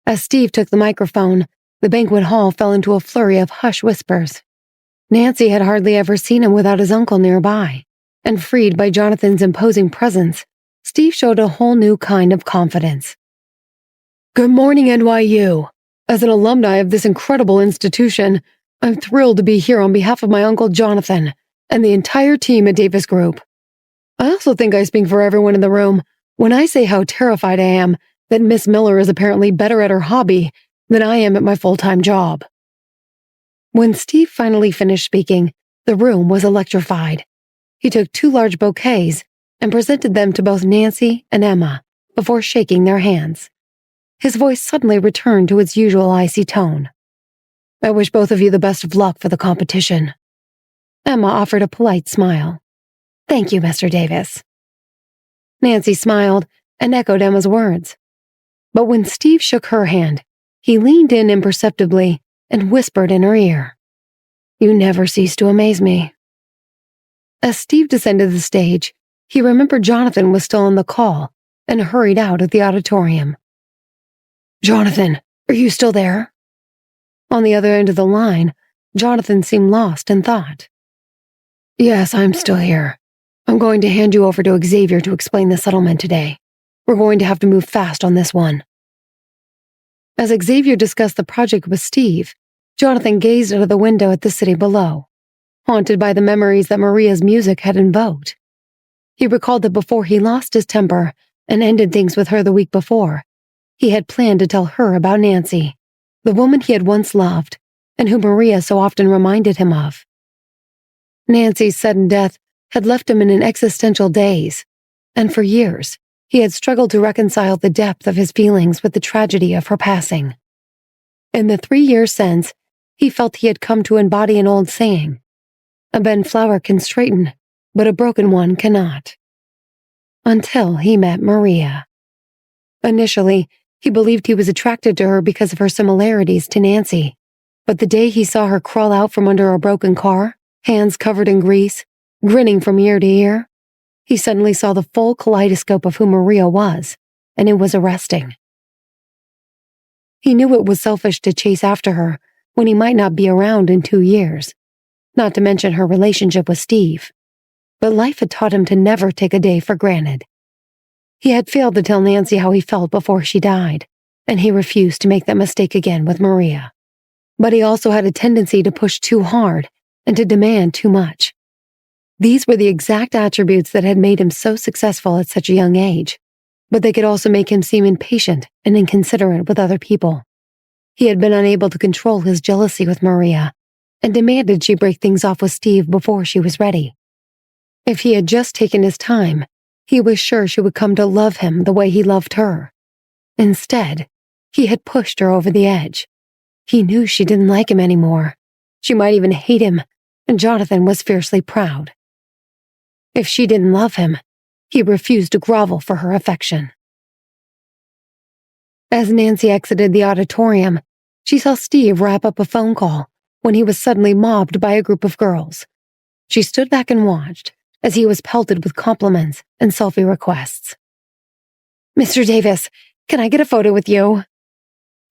As Steve took the microphone, the banquet hall fell into a flurry of hushed whispers. Nancy had hardly ever seen him without his uncle nearby, and freed by Jonathan's imposing presence, Steve showed a whole new kind of confidence. Good morning, NYU. As an alumni of this incredible institution, I'm thrilled to be here on behalf of my uncle Jonathan and the entire team at Davis Group. I also think I speak for everyone in the room when I say how terrified I am that Miss Miller is apparently better at her hobby than I am at my full-time job. When Steve finally finished speaking, the room was electrified. He took 2 large bouquets and presented them to both Nancy and Emma before shaking their hands. His voice suddenly returned to its usual icy tone. I wish both of you the best of luck for the competition. Emma offered a polite smile. Thank you, Mr. Davis. Nancy smiled and echoed Emma's words. But when Steve shook her hand, he leaned in imperceptibly and whispered in her ear, You never cease to amaze me. As Steve descended the stage, he remembered Jonathan was still on the call and hurried out of the auditorium. Jonathan, are you still there? On the other end of the line, Jonathan seemed lost in thought. Yes, I'm still here. I'm going to hand you over to Xavier to explain the settlement today. We're going to have to move fast on this one. As Xavier discussed the project with Steve, Jonathan gazed out of the window at the city below, haunted by the memories that Maria's music had invoked. He recalled that before he lost his temper and ended things with her the week before, he had planned to tell her about Nancy, the woman he had once loved, and who Maria so often reminded him of. Nancy's sudden death had left him in an existential daze, and for years, he had struggled to reconcile the depth of his feelings with the tragedy of her passing. In the 3 years since, he felt he had come to embody an old saying, a bent flower can straighten, but a broken one cannot. Until he met Maria. Initially, he believed he was attracted to her because of her similarities to Nancy, but the day he saw her crawl out from under a broken car, hands covered in grease, grinning from ear to ear, he suddenly saw the full kaleidoscope of who Maria was, and it was arresting. He knew it was selfish to chase after her when he might not be around in 2 years, not to mention her relationship with Steve, but life had taught him to never take a day for granted. He had failed to tell Nancy how he felt before she died, and he refused to make that mistake again with Maria. But he also had a tendency to push too hard and to demand too much. These were the exact attributes that had made him so successful at such a young age, but they could also make him seem impatient and inconsiderate with other people. He had been unable to control his jealousy with Maria and demanded she break things off with Steve before she was ready. If he had just taken his time, he was sure she would come to love him the way he loved her. Instead, he had pushed her over the edge. He knew she didn't like him anymore. She might even hate him, and Jonathan was fiercely proud. If she didn't love him, he refused to grovel for her affection. As Nancy exited the auditorium, she saw Steve wrap up a phone call when he was suddenly mobbed by a group of girls. She stood back and watched as he was pelted with compliments and selfie requests. Mr. Davis, can I get a photo with you?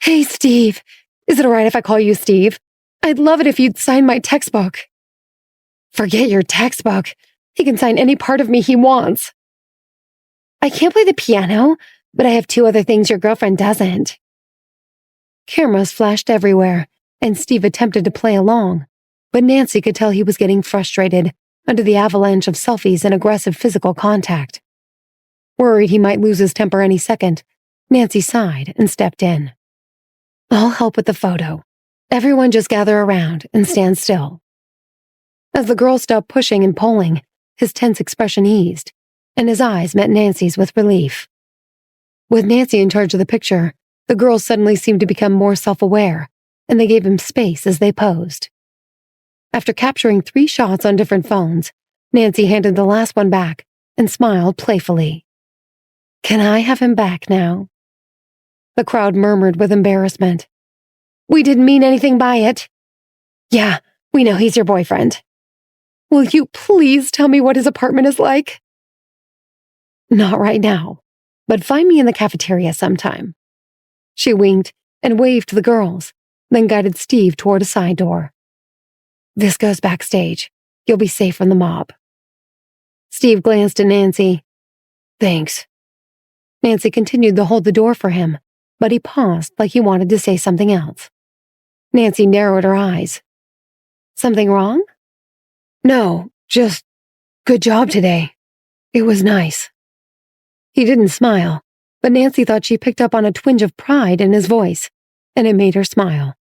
Hey, Steve. Is it all right if I call you Steve? I'd love it if you'd sign my textbook. Forget your textbook. He can sign any part of me he wants. I can't play the piano, but I have 2 other things your girlfriend doesn't. Cameras flashed everywhere, and Steve attempted to play along, but Nancy could tell he was getting frustrated under the avalanche of selfies and aggressive physical contact. Worried he might lose his temper any second, Nancy sighed and stepped in. I'll help with the photo. Everyone just gather around and stand still. As the girls stopped pushing and pulling, his tense expression eased, and his eyes met Nancy's with relief. With Nancy in charge of the picture, the girls suddenly seemed to become more self-aware, and they gave him space as they posed. After capturing 3 shots on different phones, Nancy handed the last one back and smiled playfully. Can I have him back now? The crowd murmured with embarrassment. We didn't mean anything by it. Yeah, we know he's your boyfriend. Will you please tell me what his apartment is like? Not right now, but find me in the cafeteria sometime. She winked and waved to the girls, then guided Steve toward a side door. "This goes backstage. You'll be safe from the mob." Steve glanced at Nancy. "Thanks." Nancy continued to hold the door for him, but he paused like he wanted to say something else. Nancy narrowed her eyes. "Something wrong?" "No, just good job today. It was nice." He didn't smile, but Nancy thought she picked up on a twinge of pride in his voice, and it made her smile.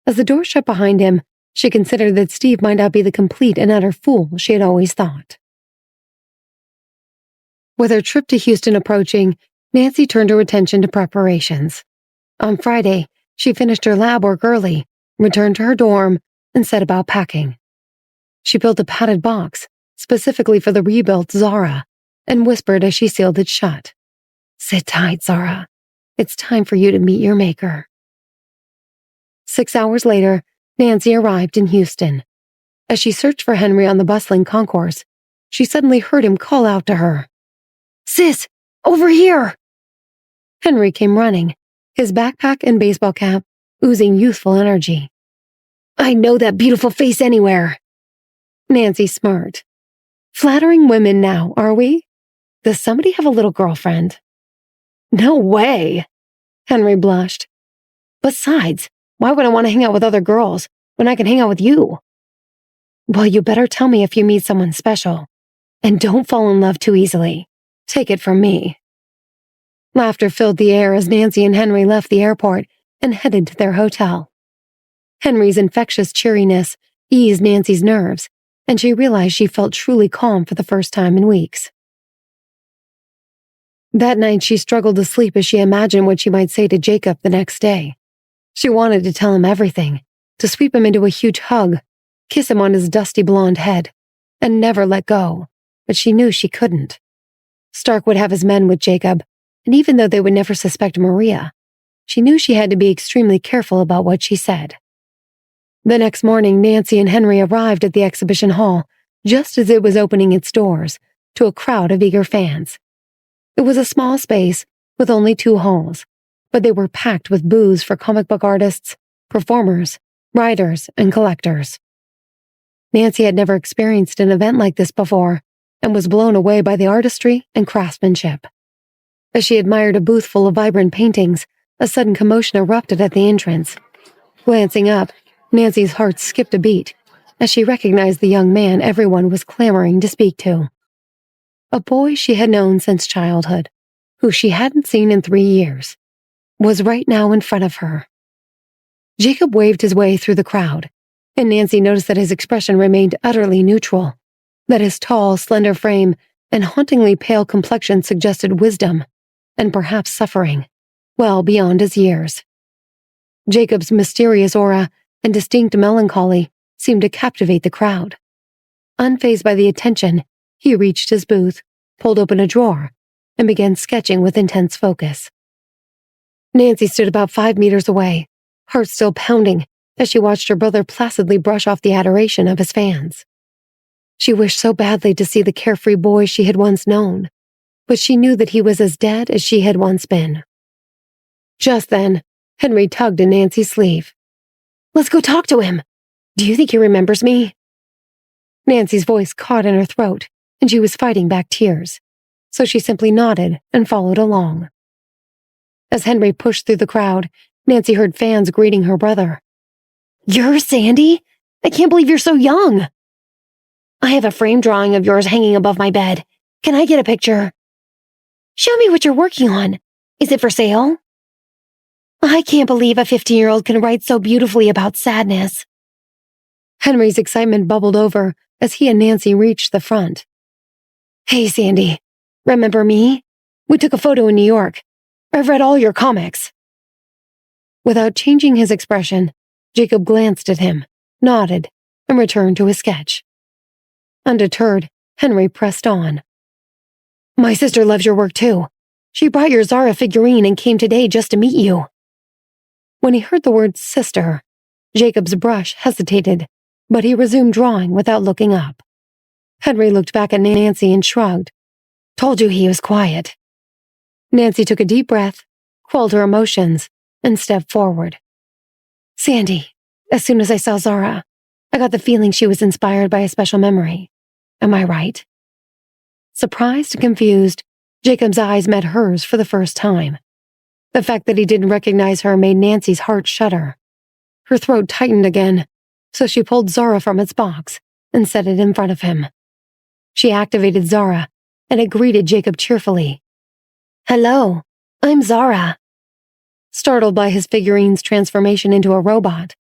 As the door shut behind him, she considered that Steve might not be the complete and utter fool she had always thought. With her trip to Houston approaching, Nancy turned her attention to preparations. On Friday, she finished her lab work early, returned to her dorm, and set about packing. She built a padded box, specifically for the rebuilt Zara, and whispered as she sealed it shut. "Sit tight, Zara. It's time for you to meet your maker." 6 hours later, Nancy arrived in Houston. As she searched for Henry on the bustling concourse, she suddenly heard him call out to her. "Sis, over here!" Henry came running, his backpack and baseball cap oozing youthful energy. "I know that beautiful face anywhere." Nancy smirked. "Flattering women now, are we? Does somebody have a little girlfriend?" "No way!" Henry blushed. "Besides, why would I want to hang out with other girls when I can hang out with you?" "Well, you better tell me if you meet someone special. And don't fall in love too easily. Take it from me." Laughter filled the air as Nancy and Henry left the airport and headed to their hotel. Henry's infectious cheeriness eased Nancy's nerves, and she realized she felt truly calm for the first time in weeks. That night, she struggled to sleep as she imagined what she might say to Jacob the next day. She wanted to tell him everything, to sweep him into a huge hug, kiss him on his dusty blonde head, and never let go, but she knew she couldn't. Stark would have his men with Jacob, and even though they would never suspect Maria, she knew she had to be extremely careful about what she said. The next morning, Nancy and Henry arrived at the exhibition hall just as it was opening its doors to a crowd of eager fans. It was a small space with only 2 halls, but they were packed with booths for comic book artists, performers, writers, and collectors. Nancy had never experienced an event like this before and was blown away by the artistry and craftsmanship. As she admired a booth full of vibrant paintings, a sudden commotion erupted at the entrance. Glancing up, Nancy's heart skipped a beat as she recognized the young man everyone was clamoring to speak to. A boy she had known since childhood, who she hadn't seen in 3 years, was right now in front of her. Jacob waved his way through the crowd, and Nancy noticed that his expression remained utterly neutral, that his tall, slender frame and hauntingly pale complexion suggested wisdom, and perhaps suffering, well beyond his years. Jacob's mysterious aura and distinct melancholy seemed to captivate the crowd. Unfazed by the attention, he reached his booth, pulled open a drawer, and began sketching with intense focus. Nancy stood about 5 meters away, heart still pounding, as she watched her brother placidly brush off the adoration of his fans. She wished so badly to see the carefree boy she had once known, but she knew that he was as dead as she had once been. Just then, Henry tugged at Nancy's sleeve. "Let's go talk to him. Do you think he remembers me?" Nancy's voice caught in her throat, and she was fighting back tears, so she simply nodded and followed along. As Henry pushed through the crowd, Nancy heard fans greeting her brother. "You're Sandy? I can't believe you're so young." "I have a frame drawing of yours hanging above my bed. Can I get a picture?" "Show me what you're working on. Is it for sale?" "I can't believe a 15-year-old can write so beautifully about sadness." Henry's excitement bubbled over as he and Nancy reached the front. "Hey, Sandy. Remember me? We took a photo in New York. I've read all your comics." Without changing his expression, Jacob glanced at him, nodded, and returned to his sketch. Undeterred, Henry pressed on. "My sister loves your work too. She brought your Zara figurine and came today just to meet you." When he heard the word sister, Jacob's brush hesitated, but he resumed drawing without looking up. Henry looked back at Nancy and shrugged. "Told you he was quiet." Nancy took a deep breath, quelled her emotions, and stepped forward. Sandy, as soon as I saw Zara, I got the feeling she was inspired by a special memory. Am I right? Surprised and confused, Jacob's eyes met hers for the first time. The fact that he didn't recognize her made Nancy's heart shudder. Her throat tightened again, so she pulled Zara from its box and set it in front of him. She activated Zara, and it greeted Jacob cheerfully. Hello, I'm Zara. Startled by his figurine's transformation into a robot,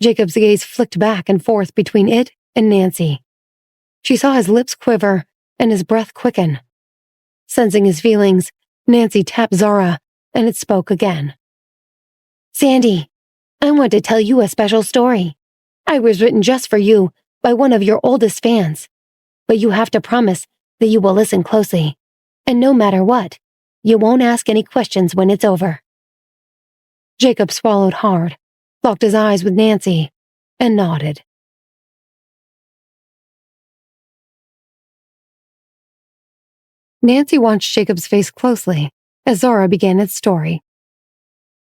Jacob's gaze flicked back and forth between it and Nancy. She saw his lips quiver and his breath quicken. Sensing his feelings, Nancy tapped Zara, and it spoke again. Sandy, I want to tell you a special story. I was written just for you by one of your oldest fans. But you have to promise that you will listen closely, and no matter what, you won't ask any questions when it's over. Jacob swallowed hard, locked his eyes with Nancy, and nodded. Nancy watched Jacob's face closely as Zara began its story.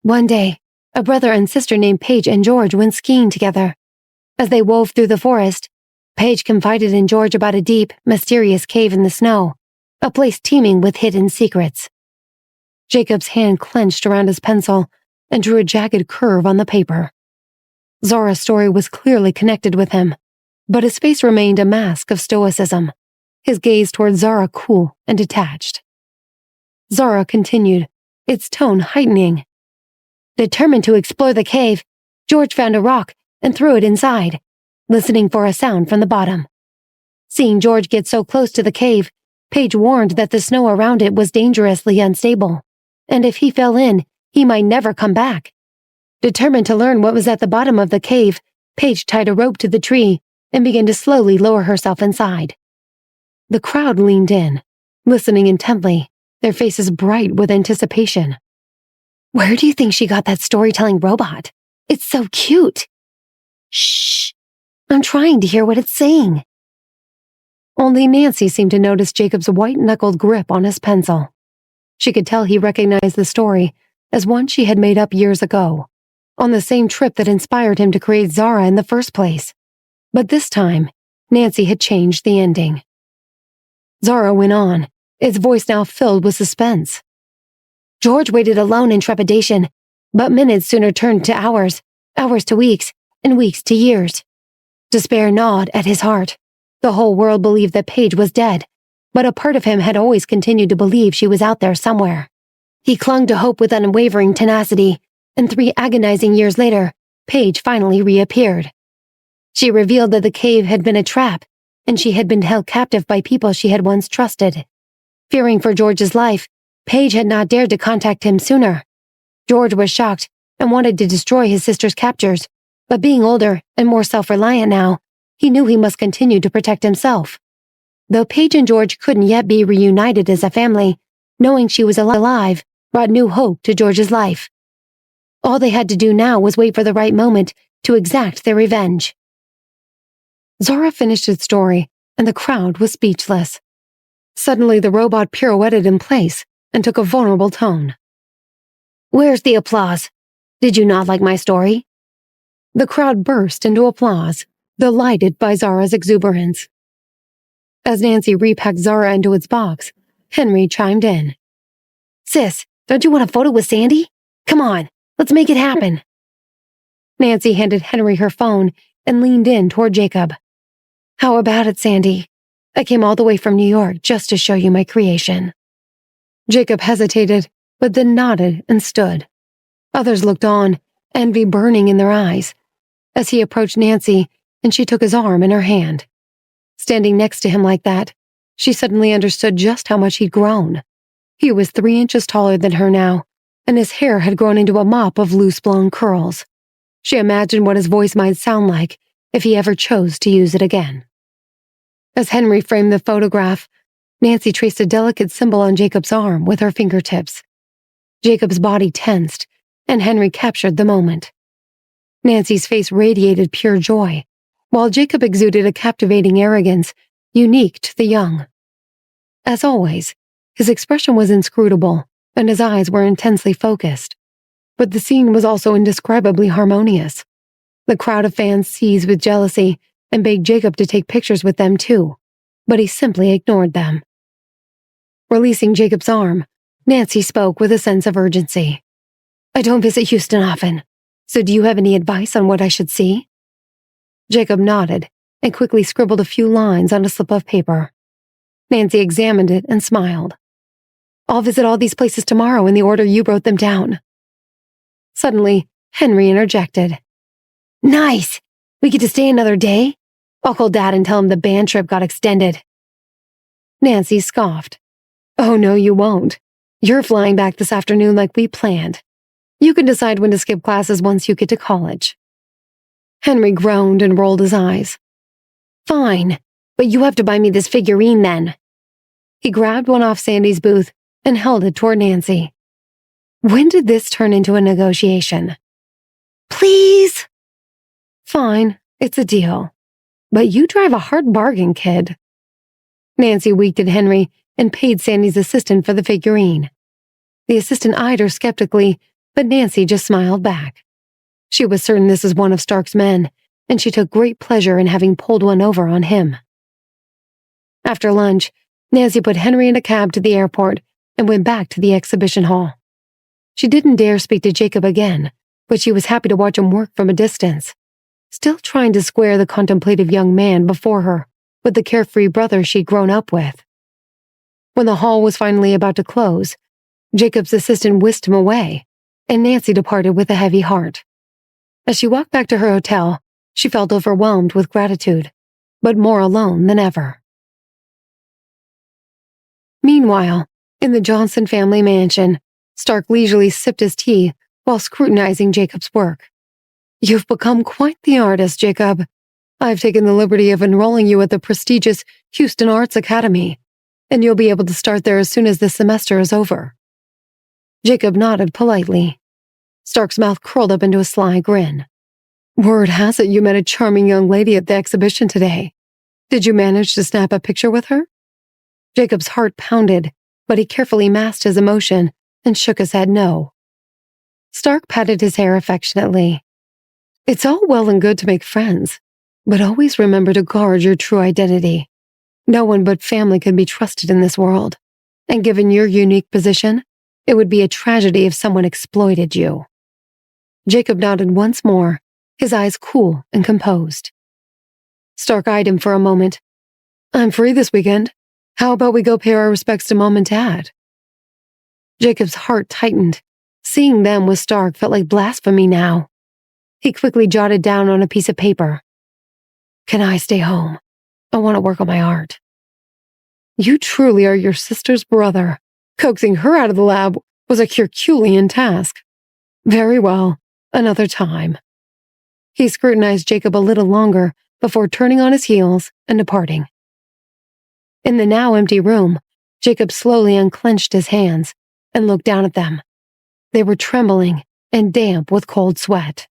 One day, a brother and sister named Paige and George went skiing together. As they wove through the forest, Paige confided in George about a deep, mysterious cave in the snow, a place teeming with hidden secrets. Jacob's hand clenched around his pencil and drew a jagged curve on the paper. Zara's story was clearly connected with him, but his face remained a mask of stoicism, his gaze toward Zara cool and detached. Zara continued, its tone heightening. Determined to explore the cave, George found a rock and threw it inside, listening for a sound from the bottom. Seeing George get so close to the cave, Paige warned that the snow around it was dangerously unstable, and if he fell in, he might never come back. Determined to learn what was at the bottom of the cave, Paige tied a rope to the tree and began to slowly lower herself inside. The crowd leaned in, listening intently, their faces bright with anticipation. Where do you think she got that storytelling robot? It's so cute. Shh! I'm trying to hear what it's saying. Only Nancy seemed to notice Jacob's white-knuckled grip on his pencil. She could tell he recognized the story as one she had made up years ago, on the same trip that inspired him to create Zara in the first place. But this time, Nancy had changed the ending. Zara went on, its voice now filled with suspense. George waited alone in trepidation, but minutes sooner turned to hours, hours to weeks, and weeks to years. Despair gnawed at his heart. The whole world believed that Paige was dead, but a part of him had always continued to believe she was out there somewhere. He clung to hope with unwavering tenacity, and 3 agonizing years later, Paige finally reappeared. She revealed that the cave had been a trap, and she had been held captive by people she had once trusted. Fearing for George's life, Paige had not dared to contact him sooner. George was shocked and wanted to destroy his sister's captures, but being older and more self-reliant now, he knew he must continue to protect himself. Though Paige and George couldn't yet be reunited as a family, knowing she was alive brought new hope to George's life. All they had to do now was wait for the right moment to exact their revenge. Zara finished its story, and the crowd was speechless. Suddenly, the robot pirouetted in place and took a vulnerable tone. Where's the applause? Did you not like my story? The crowd burst into applause, delighted by Zara's exuberance. As Nancy repacked Zara into its box, Henry chimed in. Sis, don't you want a photo with Sandy? Come on, let's make it happen. Nancy handed Henry her phone and leaned in toward Jacob. How about it, Sandy? I came all the way from New York just to show you my creation. Jacob hesitated, but then nodded and stood. Others looked on, envy burning in their eyes, as he approached Nancy and she took his arm in her hand. Standing next to him like that, she suddenly understood just how much he'd grown. He was 3 inches taller than her now, and his hair had grown into a mop of loose blonde curls. She imagined what his voice might sound like if he ever chose to use it again. As Henry framed the photograph, Nancy traced a delicate symbol on Jacob's arm with her fingertips. Jacob's body tensed, and Henry captured the moment. Nancy's face radiated pure joy, while Jacob exuded a captivating arrogance unique to the young. As always, his expression was inscrutable, and his eyes were intensely focused. but the scene was also indescribably harmonious. The crowd of fans seized with jealousy and begged Jacob to take pictures with them too, but he simply ignored them. Releasing Jacob's arm, Nancy spoke with a sense of urgency. I don't visit Houston often, so do you have any advice on what I should see? Jacob nodded and quickly scribbled a few lines on a slip of paper. Nancy examined it and smiled. I'll visit all these places tomorrow in the order you wrote them down. Suddenly, Henry interjected. Nice! We get to stay another day? I'll call Dad and tell him the band trip got extended. Nancy scoffed. Oh, no, you won't. You're flying back this afternoon like we planned. You can decide when to skip classes once you get to college. Henry groaned and rolled his eyes. Fine, but you have to buy me this figurine then. He grabbed one off Sandy's booth and held it toward Nancy. When did this turn into a negotiation? Please? Fine, it's a deal. But you drive a hard bargain, kid. Nancy winked at Henry and paid Sandy's assistant for the figurine. The assistant eyed her skeptically, but Nancy just smiled back. She was certain this was one of Stark's men, and she took great pleasure in having pulled one over on him. After lunch, Nancy put Henry in a cab to the airport and went back to the exhibition hall. She didn't dare speak to Jacob again, but she was happy to watch him work from a distance, still trying to square the contemplative young man before her with the carefree brother she'd grown up with. When the hall was finally about to close, Jacob's assistant whisked him away, and Nancy departed with a heavy heart. As she walked back to her hotel, she felt overwhelmed with gratitude, but more alone than ever. Meanwhile, in the Johnson family mansion, Stark leisurely sipped his tea while scrutinizing Jacob's work. You've become quite the artist, Jacob. I've taken the liberty of enrolling you at the prestigious Houston Arts Academy, and you'll be able to start there as soon as this semester is over. Jacob nodded politely. Stark's mouth curled up into a sly grin. Word has it you met a charming young lady at the exhibition today. Did you manage to snap a picture with her? Jacob's heart pounded, but he carefully masked his emotion and shook his head no. Stark patted his hair affectionately. It's all well and good to make friends, but always remember to guard your true identity. No one but family can be trusted in this world, and given your unique position, it would be a tragedy if someone exploited you. Jacob nodded once more, his eyes cool and composed. Stark eyed him for a moment. I'm free this weekend. How about we go pay our respects to Mom and Dad? Jacob's heart tightened. Seeing them with Stark felt like blasphemy now. He quickly jotted down on a piece of paper. Can I stay home? I want to work on my art. You truly are your sister's brother. Coaxing her out of the lab was a Herculean task. Very well, another time. He scrutinized Jacob a little longer before turning on his heels and departing. In the now empty room, Jacob slowly unclenched his hands and looked down at them. They were trembling and damp with cold sweat.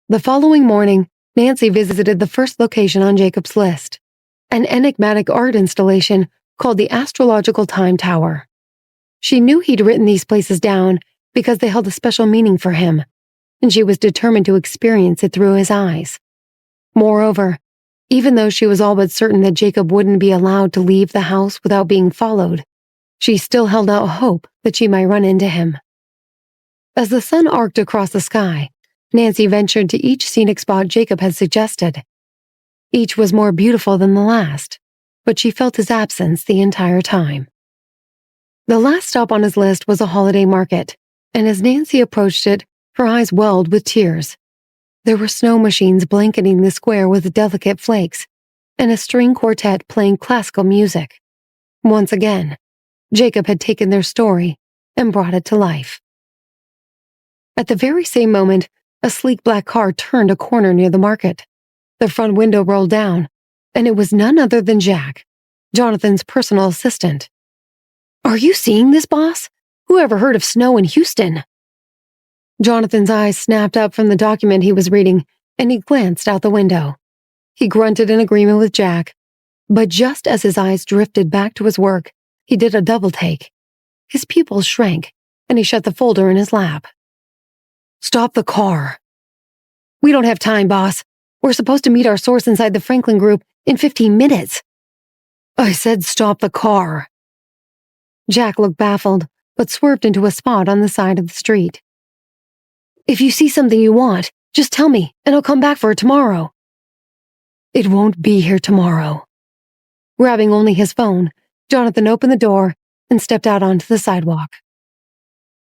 The following morning, Nancy visited the first location on Jacob's list, an enigmatic art installation called the Astrological Time Tower. She knew he'd written these places down because they held a special meaning for him, and she was determined to experience it through his eyes. Moreover, even though she was all but certain that Jacob wouldn't be allowed to leave the house without being followed, she still held out hope that she might run into him. As the sun arced across the sky, Nancy ventured to each scenic spot Jacob had suggested. Each was more beautiful than the last, but she felt his absence the entire time. The last stop on his list was a holiday market, and as Nancy approached it, her eyes welled with tears. There were snow machines blanketing the square with delicate flakes, and a string quartet playing classical music. Once again, Jacob had taken their story and brought it to life. At the very same moment, a sleek black car turned a corner near the market. The front window rolled down, and it was none other than Jack, Jonathan's personal assistant. Are you seeing this, boss? Who ever heard of snow in Houston? Jonathan's eyes snapped up from the document he was reading, and he glanced out the window. He grunted in agreement with Jack, but just as his eyes drifted back to his work, he did a double take. His pupils shrank, and he shut the folder in his lap. "Stop the car." "We don't have time, boss. We're supposed to meet our source inside the Franklin Group in 15 minutes. "I said stop the car." Jack looked baffled, but swerved into a spot on the side of the street. "If you see something you want, just tell me, and I'll come back for it tomorrow." "It won't be here tomorrow." Grabbing only his phone, Jonathan opened the door and stepped out onto the sidewalk.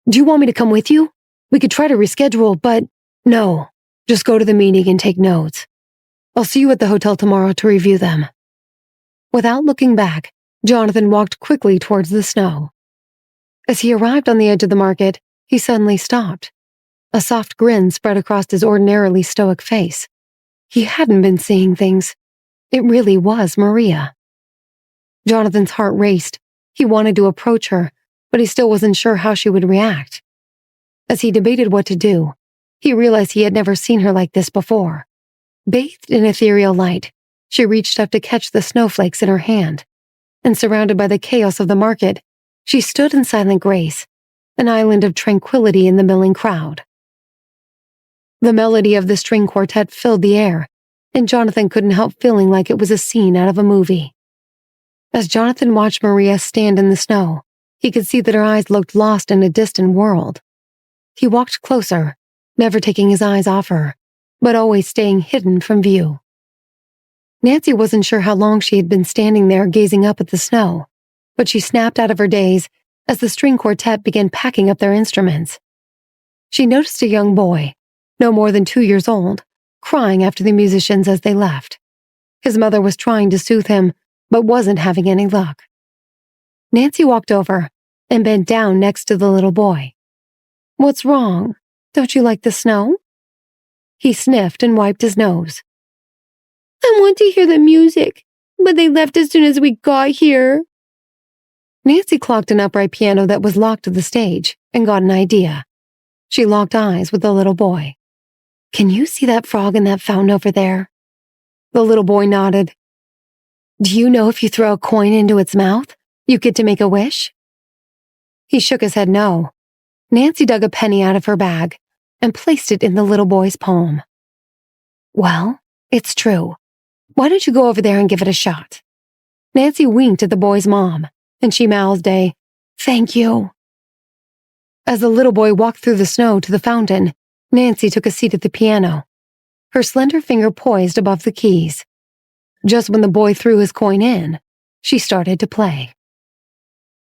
"Do you want me to come with you? We could try to reschedule, but no, just go to the meeting and take notes. I'll see you at the hotel tomorrow to review them." Without looking back, Jonathan walked quickly towards the snow. As he arrived on the edge of the market, he suddenly stopped. A soft grin spread across his ordinarily stoic face. He hadn't been seeing things. It really was Maria. Jonathan's heart raced. He wanted to approach her, but he still wasn't sure how she would react. As he debated what to do, he realized he had never seen her like this before. Bathed in ethereal light, she reached up to catch the snowflakes in her hand, and surrounded by the chaos of the market, she stood in silent grace, an island of tranquility in the milling crowd. The melody of the string quartet filled the air, and Jonathan couldn't help feeling like it was a scene out of a movie. As Jonathan watched Maria stand in the snow, he could see that her eyes looked lost in a distant world. He walked closer, never taking his eyes off her, but always staying hidden from view. Nancy wasn't sure how long she had been standing there gazing up at the snow, but she snapped out of her daze as the string quartet began packing up their instruments. She noticed a young boy, no more than 2 years old, crying after the musicians as they left. His mother was trying to soothe him, but wasn't having any luck. Nancy walked over and bent down next to the little boy. "What's wrong? Don't you like the snow?" He sniffed and wiped his nose. "I want to hear the music, but they left as soon as we got here." Nancy clocked an upright piano that was locked to the stage and got an idea. She locked eyes with the little boy. "Can you see that frog in that fountain over there?" The little boy nodded. "Do you know if you throw a coin into its mouth, you get to make a wish?" He shook his head no. Nancy dug a penny out of her bag and placed it in the little boy's palm. "Well, it's true. Why don't you go over there and give it a shot?" Nancy winked at the boy's mom, and she mouthed a, "Thank you." As the little boy walked through the snow to the fountain, Nancy took a seat at the piano, her slender finger poised above the keys. Just when the boy threw his coin in, she started to play.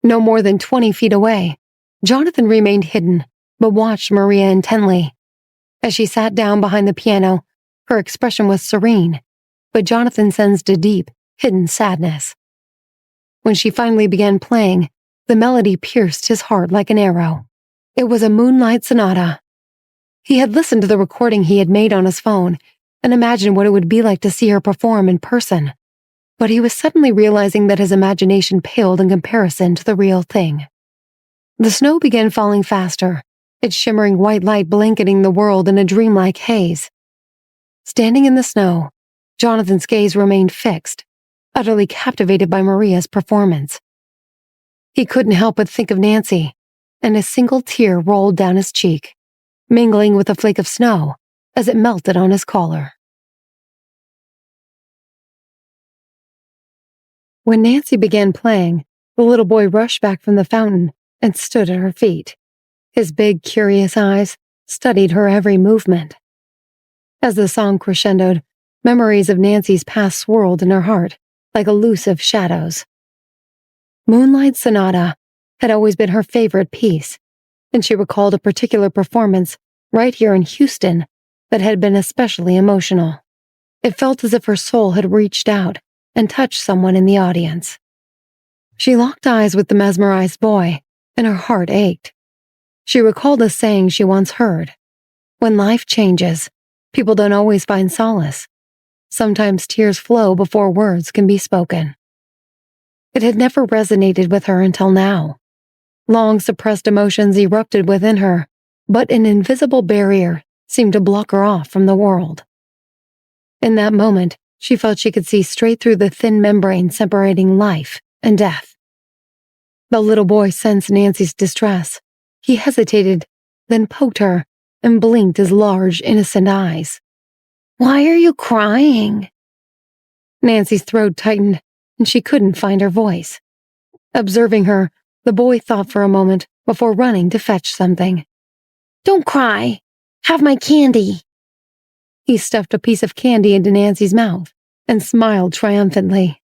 No more than 20 feet away, Jonathan remained hidden, but watched Maria intently. As she sat down behind the piano, her expression was serene, but Jonathan sensed a deep, hidden sadness. When she finally began playing, the melody pierced his heart like an arrow. It was a moonlight sonata. He had listened to the recording he had made on his phone and imagined what it would be like to see her perform in person, but he was suddenly realizing that his imagination paled in comparison to the real thing. The snow began falling faster, its shimmering white light blanketing the world in a dreamlike haze. Standing in the snow, Jonathan's gaze remained fixed, utterly captivated by Maria's performance. He couldn't help but think of Nancy, and a single tear rolled down his cheek, mingling with a flake of snow as it melted on his collar. When Nancy began playing, the little boy rushed back from the fountain and stood at her feet. His big, curious eyes studied her every movement. As the song crescendoed, memories of Nancy's past swirled in her heart like elusive shadows. Moonlight Sonata had always been her favorite piece, and she recalled a particular performance right here in Houston that had been especially emotional. It felt as if her soul had reached out and touched someone in the audience. She locked eyes with the mesmerized boy, and her heart ached. She recalled a saying she once heard: "When life changes, people don't always find solace. Sometimes tears flow before words can be spoken." It had never resonated with her until now. Long suppressed emotions erupted within her, but an invisible barrier seemed to block her off from the world. In that moment, she felt she could see straight through the thin membrane separating life and death. The little boy sensed Nancy's distress. He hesitated, then poked her and blinked his large, innocent eyes. "Why are you crying?" Nancy's throat tightened, and she couldn't find her voice. Observing her, the boy thought for a moment before running to fetch something. "Don't cry. Have my candy." He stuffed a piece of candy into Nancy's mouth and smiled triumphantly.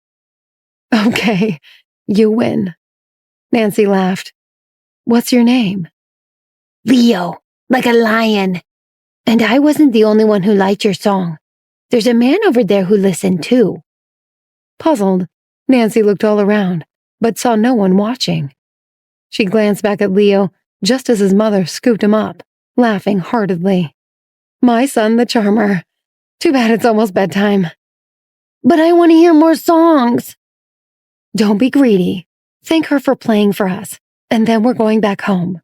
"Okay, you win." Nancy laughed. "What's your name?" "Leo, like a lion. And I wasn't the only one who liked your song. There's a man over there who listened too." Puzzled, Nancy looked all around, but saw no one watching. She glanced back at Leo just as his mother scooped him up, laughing heartedly. "My son, the charmer. Too bad it's almost bedtime." "But I want to hear more songs." "Don't be greedy. Thank her for playing for us, and then we're going back home."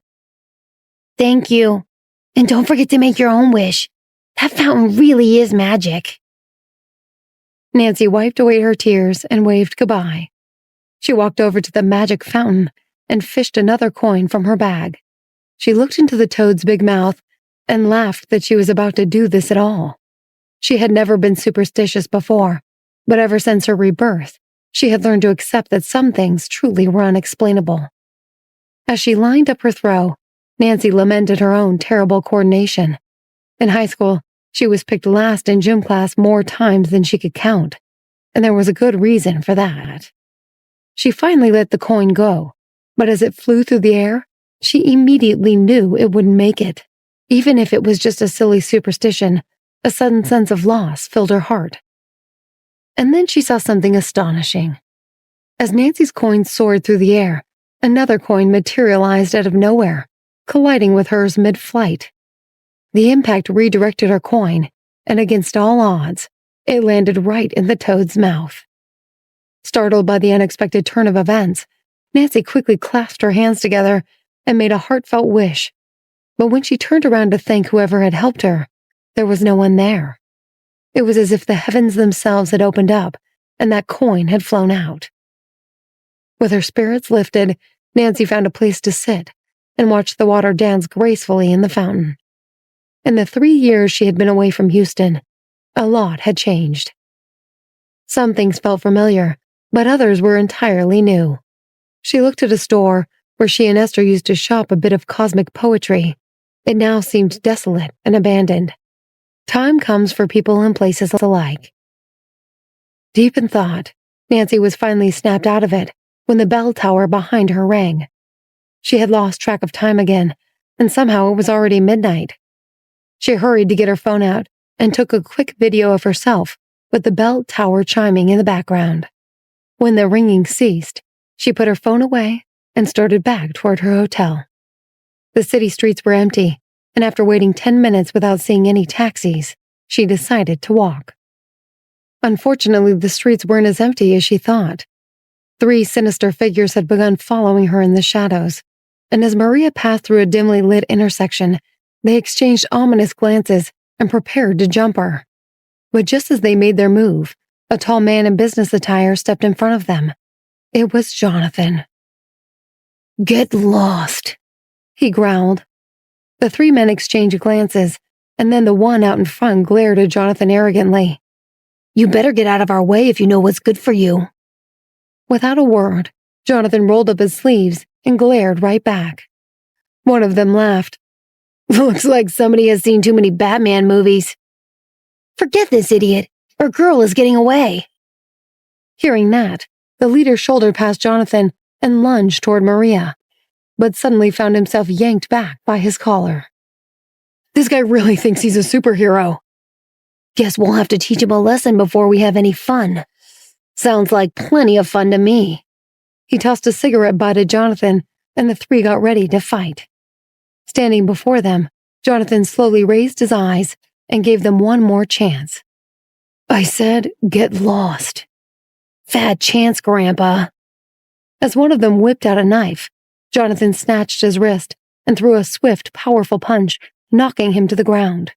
"Thank you. And don't forget to make your own wish. That fountain really is magic." Nancy wiped away her tears and waved goodbye. She walked over to the magic fountain and fished another coin from her bag. She looked into the toad's big mouth and laughed that she was about to do this at all. She had never been superstitious before, but ever since her rebirth, she had learned to accept that some things truly were unexplainable. As she lined up her throw, Nancy lamented her own terrible coordination. In high school, she was picked last in gym class more times than she could count, and there was a good reason for that. She finally let the coin go, but as it flew through the air, she immediately knew it wouldn't make it. Even if it was just a silly superstition, a sudden sense of loss filled her heart. And then she saw something astonishing. As Nancy's coin soared through the air, another coin materialized out of nowhere, colliding with hers mid-flight. The impact redirected her coin, and against all odds, it landed right in the toad's mouth. Startled by the unexpected turn of events, Nancy quickly clasped her hands together and made a heartfelt wish. But when she turned around to thank whoever had helped her, there was no one there. It was as if the heavens themselves had opened up and that coin had flown out. With her spirits lifted, Nancy found a place to sit and watched the water dance gracefully in the fountain. In the 3 years she had been away from Houston, a lot had changed. Some things felt familiar, but others were entirely new. She looked at a store where she and Esther used to shop a bit of cosmic poetry. It now seemed desolate and abandoned. Time comes for people and places alike. Deep in thought, Nancy was finally snapped out of it when the bell tower behind her rang. She had lost track of time again, and somehow it was already midnight. She hurried to get her phone out and took a quick video of herself with the bell tower chiming in the background. When the ringing ceased, she put her phone away and started back toward her hotel. The city streets were empty, and after waiting 10 minutes without seeing any taxis, she decided to walk. Unfortunately, the streets weren't as empty as she thought. 3 sinister figures had begun following her in the shadows, and as Maria passed through a dimly lit intersection, they exchanged ominous glances and prepared to jump her. But just as they made their move, a tall man in business attire stepped in front of them. It was Jonathan. "Get lost," he growled. The 3 men exchanged glances, and then the one out in front glared at Jonathan arrogantly. "You better get out of our way if you know what's good for you." Without a word, Jonathan rolled up his sleeves and glared right back. One of them laughed. "Looks like somebody has seen too many Batman movies." "Forget this idiot. Our girl is getting away." Hearing that, the leader shouldered past Jonathan and lunged toward Maria, but suddenly found himself yanked back by his collar. "This guy really thinks he's a superhero." "Guess we'll have to teach him a lesson before we have any fun." "Sounds like plenty of fun to me." He tossed a cigarette butt at Jonathan, and the 3 got ready to fight. Standing before them, Jonathan slowly raised his eyes and gave them one more chance. "I said, get lost." "Fat chance, Grandpa." As one of them whipped out a knife, Jonathan snatched his wrist and threw a swift, powerful punch, knocking him to the ground.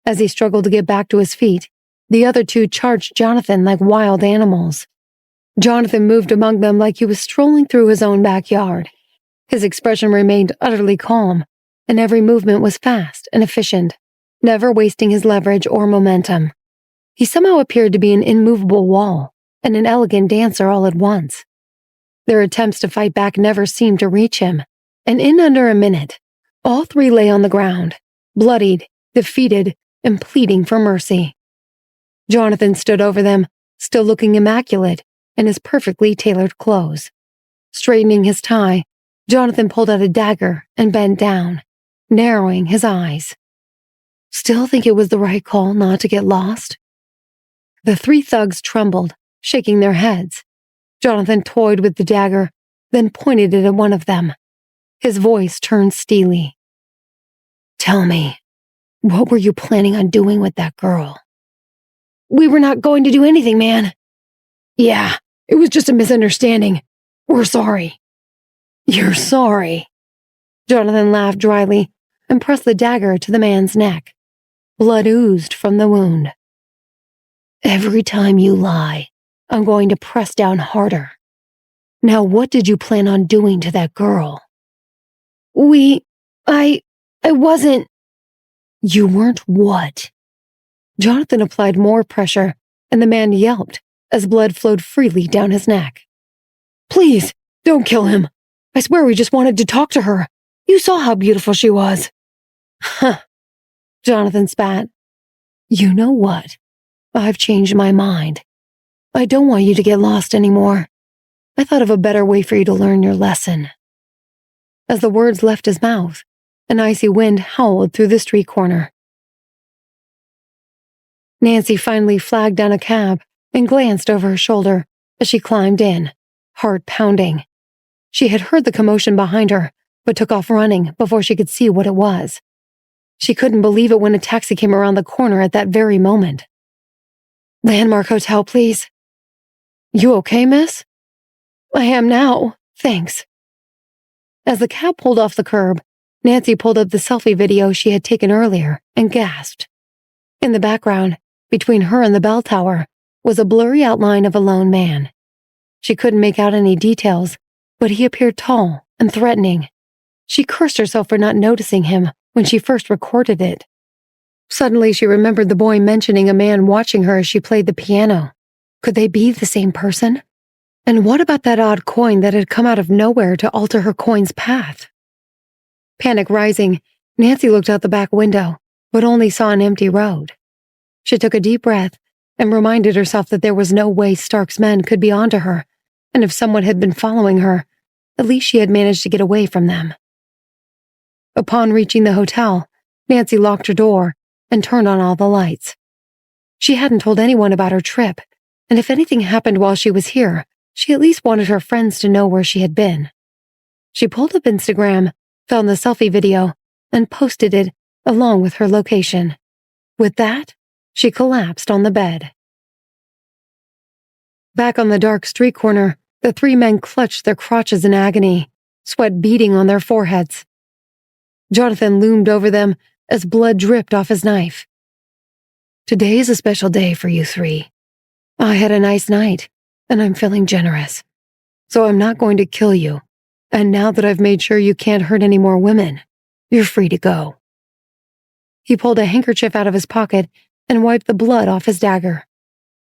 As he struggled to get back to his feet, the other 2 charged Jonathan like wild animals. Jonathan moved among them like he was strolling through his own backyard. His expression remained utterly calm, and every movement was fast and efficient, never wasting his leverage or momentum. He somehow appeared to be an immovable wall and an elegant dancer all at once. Their attempts to fight back never seemed to reach him, and in under a minute, all three lay on the ground, bloodied, defeated, and pleading for mercy. Jonathan stood over them, still looking immaculate in his perfectly tailored clothes. Straightening his tie, Jonathan pulled out a dagger and bent down, narrowing his eyes. Still think it was the right call not to get lost? The three thugs trembled, shaking their heads. Jonathan toyed with the dagger, then pointed it at one of them. His voice turned steely. "Tell me, what were you planning on doing with that girl?" "We were not going to do anything, man." "Yeah, it was just a misunderstanding. We're sorry." "You're sorry?" Jonathan laughed dryly and pressed the dagger to the man's neck. Blood oozed from the wound. "Every time you lie, I'm going to press down harder. Now what did you plan on doing to that girl?" I wasn't." "You weren't what?" Jonathan applied more pressure, and the man yelped as blood flowed freely down his neck. "Please, don't kill him. I swear we just wanted to talk to her. You saw how beautiful she was." "Huh," Jonathan spat. "You know what? I've changed my mind. I don't want you to get lost anymore. I thought of a better way for you to learn your lesson." As the words left his mouth, an icy wind howled through the street corner. Nancy finally flagged down a cab and glanced over her shoulder as she climbed in, heart pounding. She had heard the commotion behind her, but took off running before she could see what it was. She couldn't believe it when a taxi came around the corner at that very moment. "Landmark Hotel, please." "You okay, miss?" "I am now, thanks." As the cab pulled off the curb, Nancy pulled up the selfie video she had taken earlier and gasped. In the background, between her and the bell tower, was a blurry outline of a lone man. She couldn't make out any details, but he appeared tall and threatening. She cursed herself for not noticing him when she first recorded it. Suddenly she remembered the boy mentioning a man watching her as she played the piano. Could they be the same person? And what about that odd coin that had come out of nowhere to alter her coin's path? Panic rising, Nancy looked out the back window, but only saw an empty road. She took a deep breath and reminded herself that there was no way Stark's men could be onto her, and if someone had been following her, at least she had managed to get away from them. Upon reaching the hotel, Nancy locked her door and turned on all the lights. She hadn't told anyone about her trip, and if anything happened while she was here, she at least wanted her friends to know where she had been. She pulled up Instagram, found the selfie video, and posted it along with her location. With that, she collapsed on the bed. Back on the dark street corner, the three men clutched their crotches in agony, sweat beading on their foreheads. Jonathan loomed over them as blood dripped off his knife. "Today is a special day for you three. I had a nice night, and I'm feeling generous. So I'm not going to kill you, and now that I've made sure you can't hurt any more women, you're free to go." He pulled a handkerchief out of his pocket and wiped the blood off his dagger.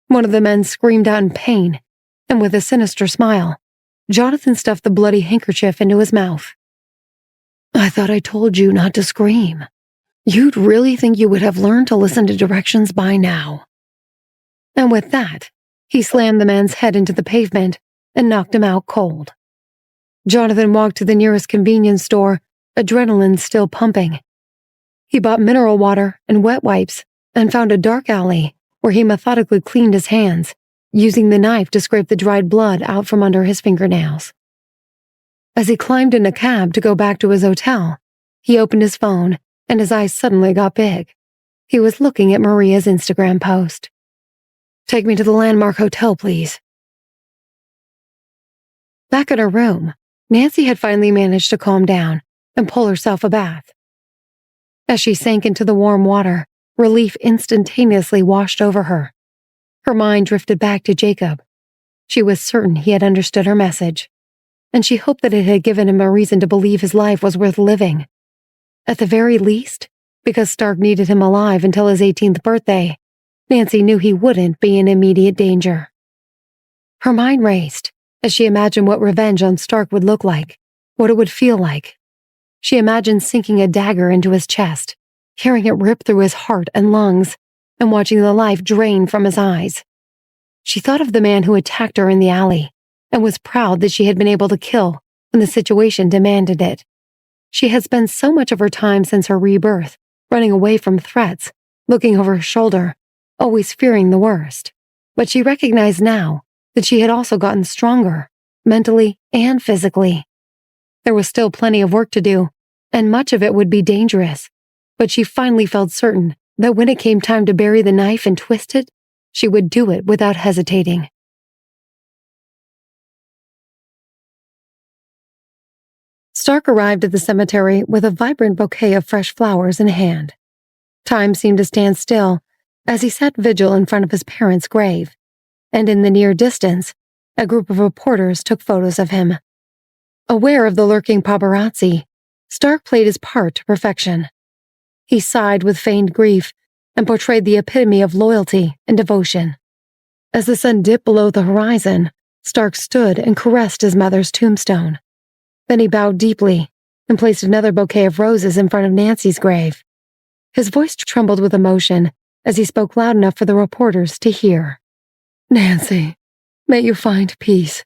One of the men screamed out in pain, and with a sinister smile, Jonathan stuffed the bloody handkerchief into his mouth. "I thought I told you not to scream. You'd really think you would have learned to listen to directions by now." And with that, he slammed the man's head into the pavement and knocked him out cold. Jonathan walked to the nearest convenience store, adrenaline still pumping. He bought mineral water and wet wipes and found a dark alley where he methodically cleaned his hands, using the knife to scrape the dried blood out from under his fingernails. As he climbed in a cab to go back to his hotel, he opened his phone and his eyes suddenly got big. He was looking at Maria's Instagram post. "Take me to the Landmark Hotel, please." Back in her room, Nancy had finally managed to calm down and pull herself a bath. As she sank into the warm water, relief instantaneously washed over her. Her mind drifted back to Jacob. She was certain he had understood her message. and she hoped that it had given him a reason to believe his life was worth living. At the very least, because Stark needed him alive until his 18th birthday, Nancy knew he wouldn't be in immediate danger. Her mind raced as she imagined what revenge on Stark would look like, what it would feel like. She imagined sinking a dagger into his chest, hearing it rip through his heart and lungs, and watching the life drain from his eyes. She thought of the man who attacked her in the alley, and was proud that she had been able to kill when the situation demanded it. She had spent so much of her time since her rebirth, running away from threats, looking over her shoulder, always fearing the worst. But she recognized now that she had also gotten stronger, mentally and physically. There was still plenty of work to do, and much of it would be dangerous, but she finally felt certain that when it came time to bury the knife and twist it, she would do it without hesitating. Stark arrived at the cemetery with a vibrant bouquet of fresh flowers in hand. Time seemed to stand still as he sat vigil in front of his parents' grave, and in the near distance, a group of reporters took photos of him. Aware of the lurking paparazzi, Stark played his part to perfection. He sighed with feigned grief and portrayed the epitome of loyalty and devotion. As the sun dipped below the horizon, Stark stood and caressed his mother's tombstone. Then he bowed deeply and placed another bouquet of roses in front of Nancy's grave. His voice trembled with emotion as he spoke loud enough for the reporters to hear. "Nancy, may you find peace.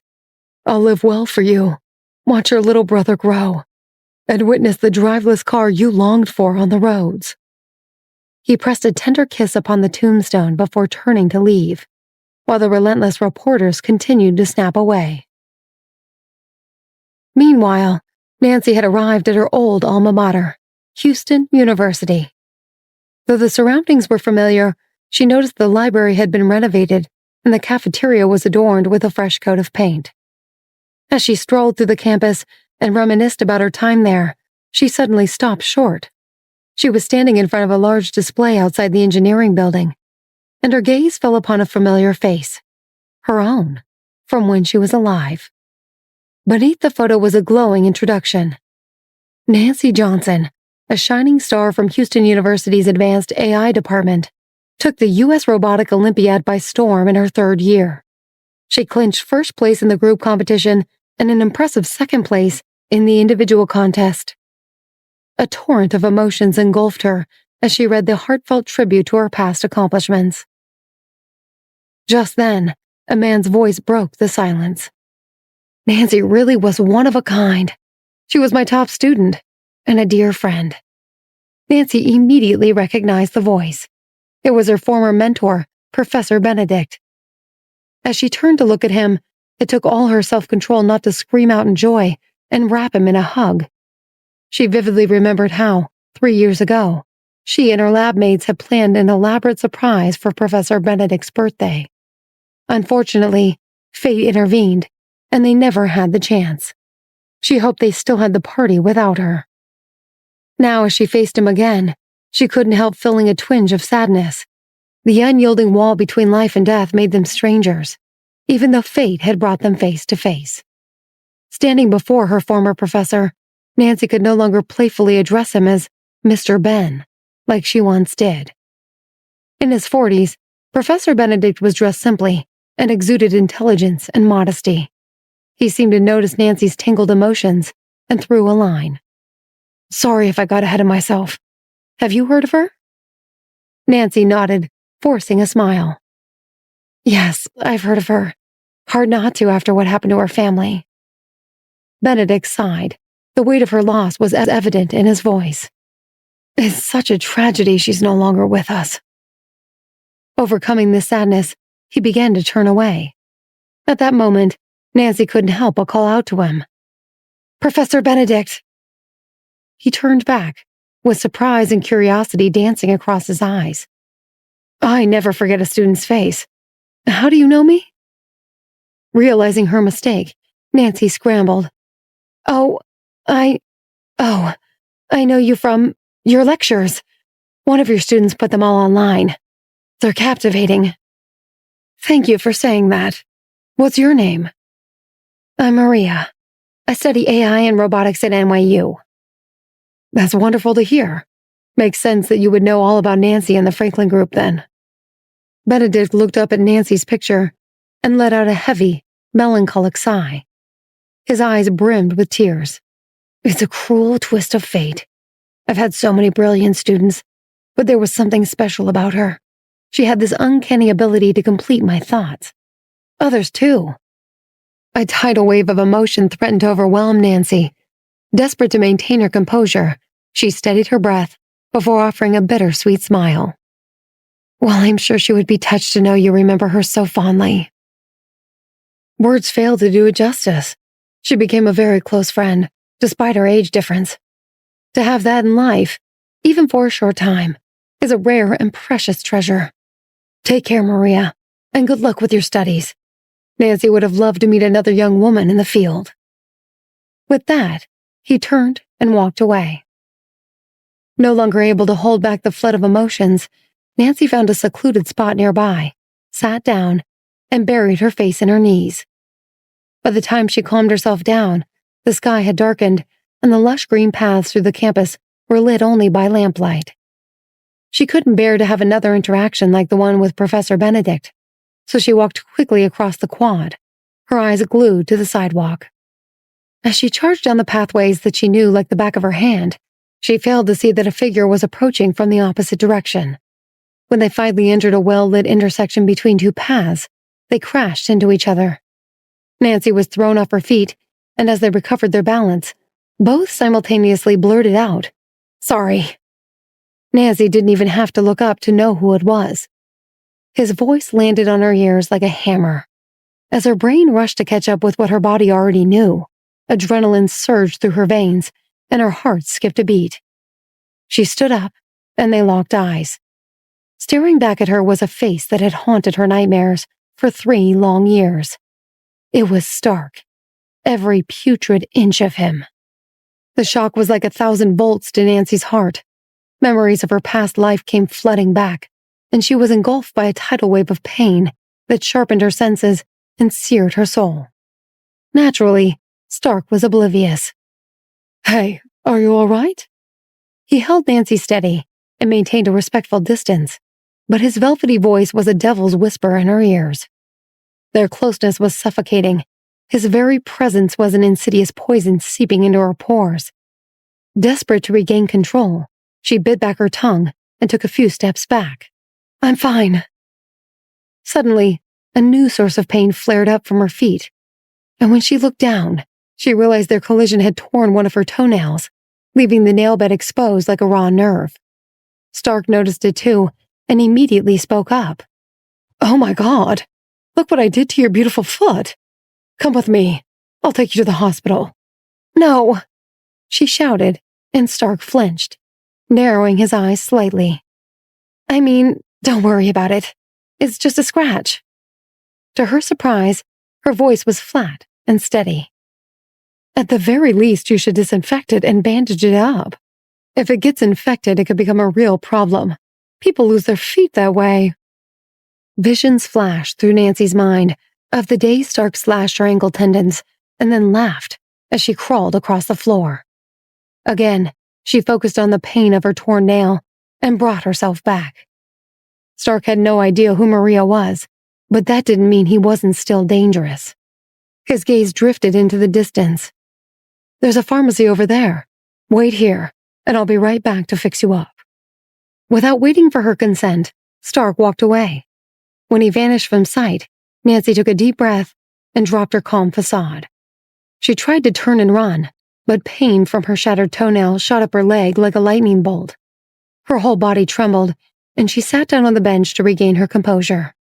I'll live well for you, watch your little brother grow, and witness the driveless car you longed for on the roads." He pressed a tender kiss upon the tombstone before turning to leave, while the relentless reporters continued to snap away. Meanwhile, Nancy had arrived at her old alma mater, Houston University. Though the surroundings were familiar, she noticed the library had been renovated and the cafeteria was adorned with a fresh coat of paint. As she strolled through the campus and reminisced about her time there, she suddenly stopped short. She was standing in front of a large display outside the engineering building, and her gaze fell upon a familiar face, her own, from when she was alive. Beneath the photo was a glowing introduction. Nancy Johnson, a shining star from Houston University's Advanced AI department, took the U.S. Robotic Olympiad by storm in her third year. She clinched first place in the group competition and an impressive second place in the individual contest. A torrent of emotions engulfed her as she read the heartfelt tribute to her past accomplishments. Just then, a man's voice broke the silence. Nancy really was one of a kind. She was my top student and a dear friend. Nancy immediately recognized the voice. It was her former mentor, Professor Benedict. As she turned to look at him, it took all her self-control not to scream out in joy and wrap him in a hug. She vividly remembered how, 3 years ago, she and her lab mates had planned an elaborate surprise for Professor Benedict's birthday. Unfortunately, fate intervened, and they never had the chance. She hoped they still had the party without her. Now, as she faced him again, she couldn't help feeling a twinge of sadness. The unyielding wall between life and death made them strangers, even though fate had brought them face to face. Standing before her former professor, Nancy could no longer playfully address him as Mr. Ben, like she once did. In his 40s, Professor Benedict was dressed simply and exuded intelligence and modesty. He seemed to notice Nancy's tangled emotions and threw a line. "Sorry if I got ahead of myself. Have you heard of her?" Nancy nodded, forcing a smile. "Yes, I've heard of her. Hard not to after what happened to her family." Benedict sighed. The weight of her loss was as evident in his voice. "It's such a tragedy she's no longer with us." Overcoming this sadness, he began to turn away. At that moment, Nancy couldn't help but call out to him. "Professor Benedict!" He turned back, with surprise and curiosity dancing across his eyes. "I never forget a student's face. How do you know me?" Realizing her mistake, Nancy scrambled. Oh, I know you from your lectures. One of your students put them all online. They're captivating." "Thank you for saying that. What's your name?" "I'm Maria. I study AI and robotics at NYU. That's wonderful to hear. Makes sense that you would know all about Nancy and the Franklin Group then. Benedict looked up at Nancy's picture and let out a heavy, melancholic sigh. His eyes brimmed with tears. It's a cruel twist of fate. I've had so many brilliant students, but there was something special about her. She had this uncanny ability to complete my thoughts. Others too. A tidal wave of emotion threatened to overwhelm Nancy. Desperate to maintain her composure, she steadied her breath before offering a bittersweet smile. Well, I'm sure she would be touched to know you remember her so fondly. Words fail to do it justice. She became a very close friend, despite our age difference. To have that in life, even for a short time, is a rare and precious treasure. Take care, Maria, and good luck with your studies. Nancy would have loved to meet another young woman in the field. With that, he turned and walked away. No longer able to hold back the flood of emotions, Nancy found a secluded spot nearby, sat down, and buried her face in her knees. By the time she calmed herself down, the sky had darkened, and the lush green paths through the campus were lit only by lamplight. She couldn't bear to have another interaction like the one with Professor Benedict, so she walked quickly across the quad, her eyes glued to the sidewalk. As she charged down the pathways that she knew like the back of her hand, she failed to see that a figure was approaching from the opposite direction. When they finally entered a well-lit intersection between two paths, they crashed into each other. Nancy was thrown off her feet, and as they recovered their balance, both simultaneously blurted out, "Sorry." Nancy didn't even have to look up to know who it was. His voice landed on her ears like a hammer. As her brain rushed to catch up with what her body already knew, adrenaline surged through her veins, and her heart skipped a beat. She stood up, and they locked eyes. Staring back at her was a face that had haunted her nightmares for 3 long years. It was Stark, every putrid inch of him. The shock was like 1,000 volts to Nancy's heart. Memories of her past life came flooding back, and she was engulfed by a tidal wave of pain that sharpened her senses and seared her soul. Naturally, Stark was oblivious. "Hey, are you all right?" He held Nancy steady and maintained a respectful distance, but his velvety voice was a devil's whisper in her ears. Their closeness was suffocating. His very presence was an insidious poison seeping into her pores. Desperate to regain control, she bit back her tongue and took a few steps back. "I'm fine." Suddenly, a new source of pain flared up from her feet, and when she looked down, she realized their collision had torn one of her toenails, leaving the nail bed exposed like a raw nerve. Stark noticed it too, and immediately spoke up. "Oh my God, look what I did to your beautiful foot. Come with me. I'll take you to the hospital." "No," she shouted, and Stark flinched, narrowing his eyes slightly. "I mean, don't worry about it. It's just a scratch." To her surprise, her voice was flat and steady. "At the very least, you should disinfect it and bandage it up. If it gets infected, it could become a real problem. People lose their feet that way." Visions flashed through Nancy's mind of the day Stark slashed her ankle tendons and then laughed as she crawled across the floor. Again, she focused on the pain of her torn nail and brought herself back. Stark had no idea who Maria was, but that didn't mean he wasn't still dangerous. His gaze drifted into the distance. "There's a pharmacy over there. Wait here, and I'll be right back to fix you up." Without waiting for her consent, Stark walked away. When he vanished from sight, Nancy took a deep breath and dropped her calm facade. She tried to turn and run, but pain from her shattered toenail shot up her leg like a lightning bolt. Her whole body trembled, and she sat down on the bench to regain her composure.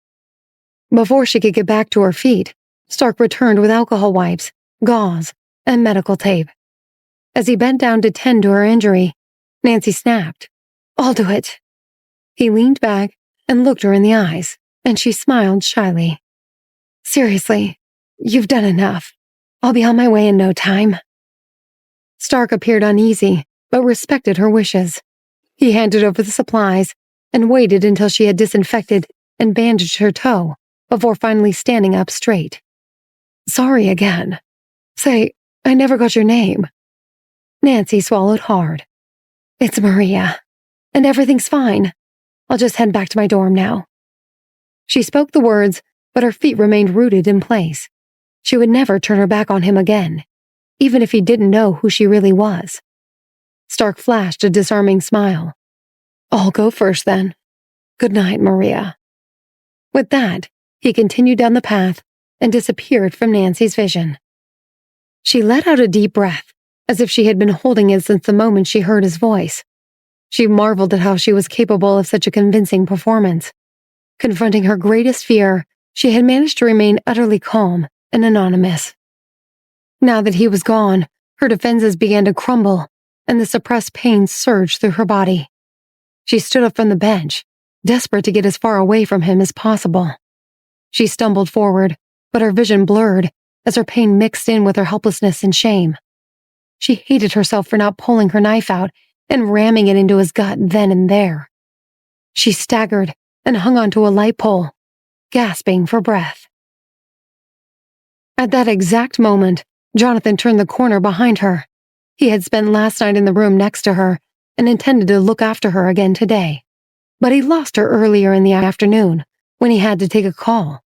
Before she could get back to her feet, Stark returned with alcohol wipes, gauze, and medical tape. As he bent down to tend to her injury, Nancy snapped, "I'll do it." He leaned back and looked her in the eyes, and she smiled shyly. "Seriously, you've done enough. I'll be on my way in no time." Stark appeared uneasy, but respected her wishes. He handed over the supplies and waited until she had disinfected and bandaged her toe before finally standing up straight. "Sorry again. Say, I never got your name. Nancy swallowed hard. It's Maria, and everything's fine. I'll just head back to my dorm now. She spoke the words, but her feet remained rooted in place. She would never turn her back on him again, even if he didn't know who she really was. Stark flashed a disarming smile. I'll go first then. Good night, Maria. With that, he continued down the path and disappeared from Nancy's vision. She let out a deep breath, as if she had been holding it since the moment she heard his voice. She marveled at how she was capable of such a convincing performance. Confronting her greatest fear, she had managed to remain utterly calm and anonymous. Now that he was gone, her defenses began to crumble, and the suppressed pain surged through her body. She stood up from the bench, desperate to get as far away from him as possible. She stumbled forward, but her vision blurred as her pain mixed in with her helplessness and shame. She hated herself for not pulling her knife out and ramming it into his gut then and there. She staggered and hung onto a light pole, gasping for breath. At that exact moment, Jonathan turned the corner behind her. He had spent last night in the room next to her and intended to look after her again today. But he lost her earlier in the afternoon when he had to take a call.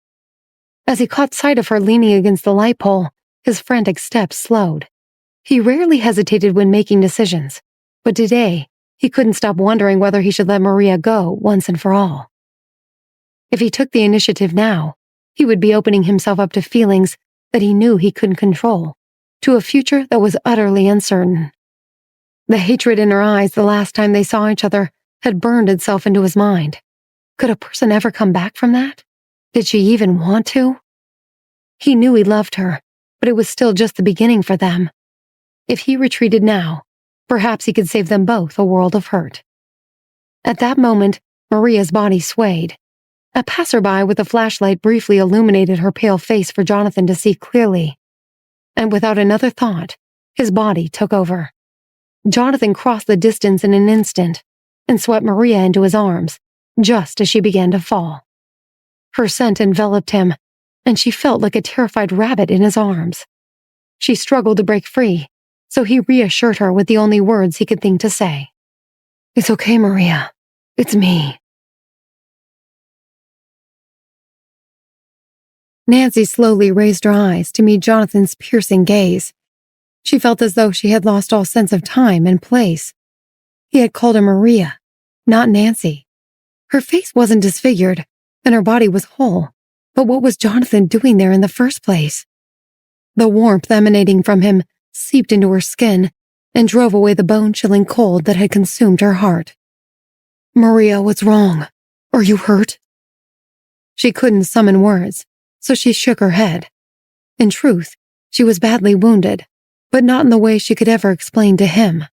As he caught sight of her leaning against the light pole, his frantic steps slowed. He rarely hesitated when making decisions, but today he couldn't stop wondering whether he should let Maria go once and for all. If he took the initiative now, he would be opening himself up to feelings that he knew he couldn't control, to a future that was utterly uncertain. The hatred in her eyes the last time they saw each other had burned itself into his mind. Could a person ever come back from that? Did she even want to? He knew he loved her, but it was still just the beginning for them. If he retreated now, perhaps he could save them both a world of hurt. At that moment, Maria's body swayed. A passerby with a flashlight briefly illuminated her pale face for Jonathan to see clearly. And without another thought, his body took over. Jonathan crossed the distance in an instant and swept Maria into his arms, just as she began to fall. Her scent enveloped him, and she felt like a terrified rabbit in his arms. She struggled to break free, so he reassured her with the only words he could think to say. It's okay, Maria. It's me. Nancy slowly raised her eyes to meet Jonathan's piercing gaze. She felt as though she had lost all sense of time and place. He had called her Maria, not Nancy. Her face wasn't disfigured, and her body was whole, but what was Jonathan doing there in the first place? The warmth emanating from him seeped into her skin and drove away the bone-chilling cold that had consumed her heart. Maria, what's wrong? Are you hurt? She couldn't summon words, so she shook her head. In truth, she was badly wounded, but not in the way she could ever explain to him.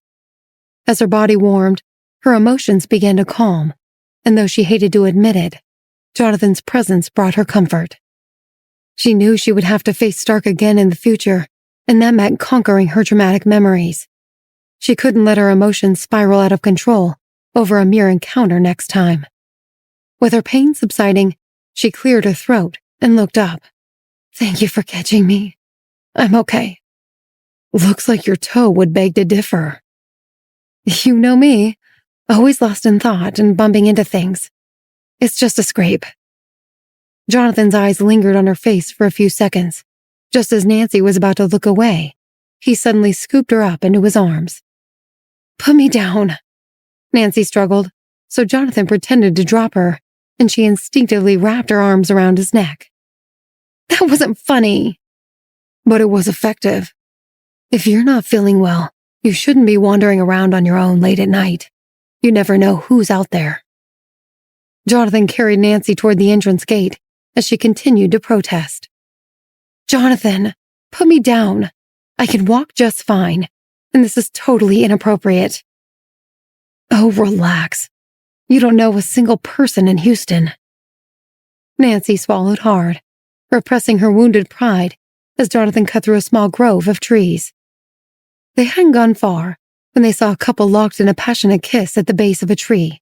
As her body warmed, her emotions began to calm, and though she hated to admit it, Jonathan's presence brought her comfort. She knew she would have to face Stark again in the future, and that meant conquering her traumatic memories. She couldn't let her emotions spiral out of control over a mere encounter next time. With her pain subsiding, she cleared her throat and looked up. Thank you for catching me. I'm okay. Looks like your toe would beg to differ. You know me, always lost in thought and bumping into things. It's just a scrape. Jonathan's eyes lingered on her face for a few seconds. Just as Nancy was about to look away, he suddenly scooped her up into his arms. Put me down. Nancy struggled, so Jonathan pretended to drop her, and she instinctively wrapped her arms around his neck. That wasn't funny. But it was effective. If you're not feeling well, you shouldn't be wandering around on your own late at night. You never know who's out there. Jonathan carried Nancy toward the entrance gate as she continued to protest. Jonathan, put me down. I can walk just fine, and this is totally inappropriate. Oh, relax. You don't know a single person in Houston. Nancy swallowed hard, repressing her wounded pride as Jonathan cut through a small grove of trees. They hadn't gone far when they saw a couple locked in a passionate kiss at the base of a tree,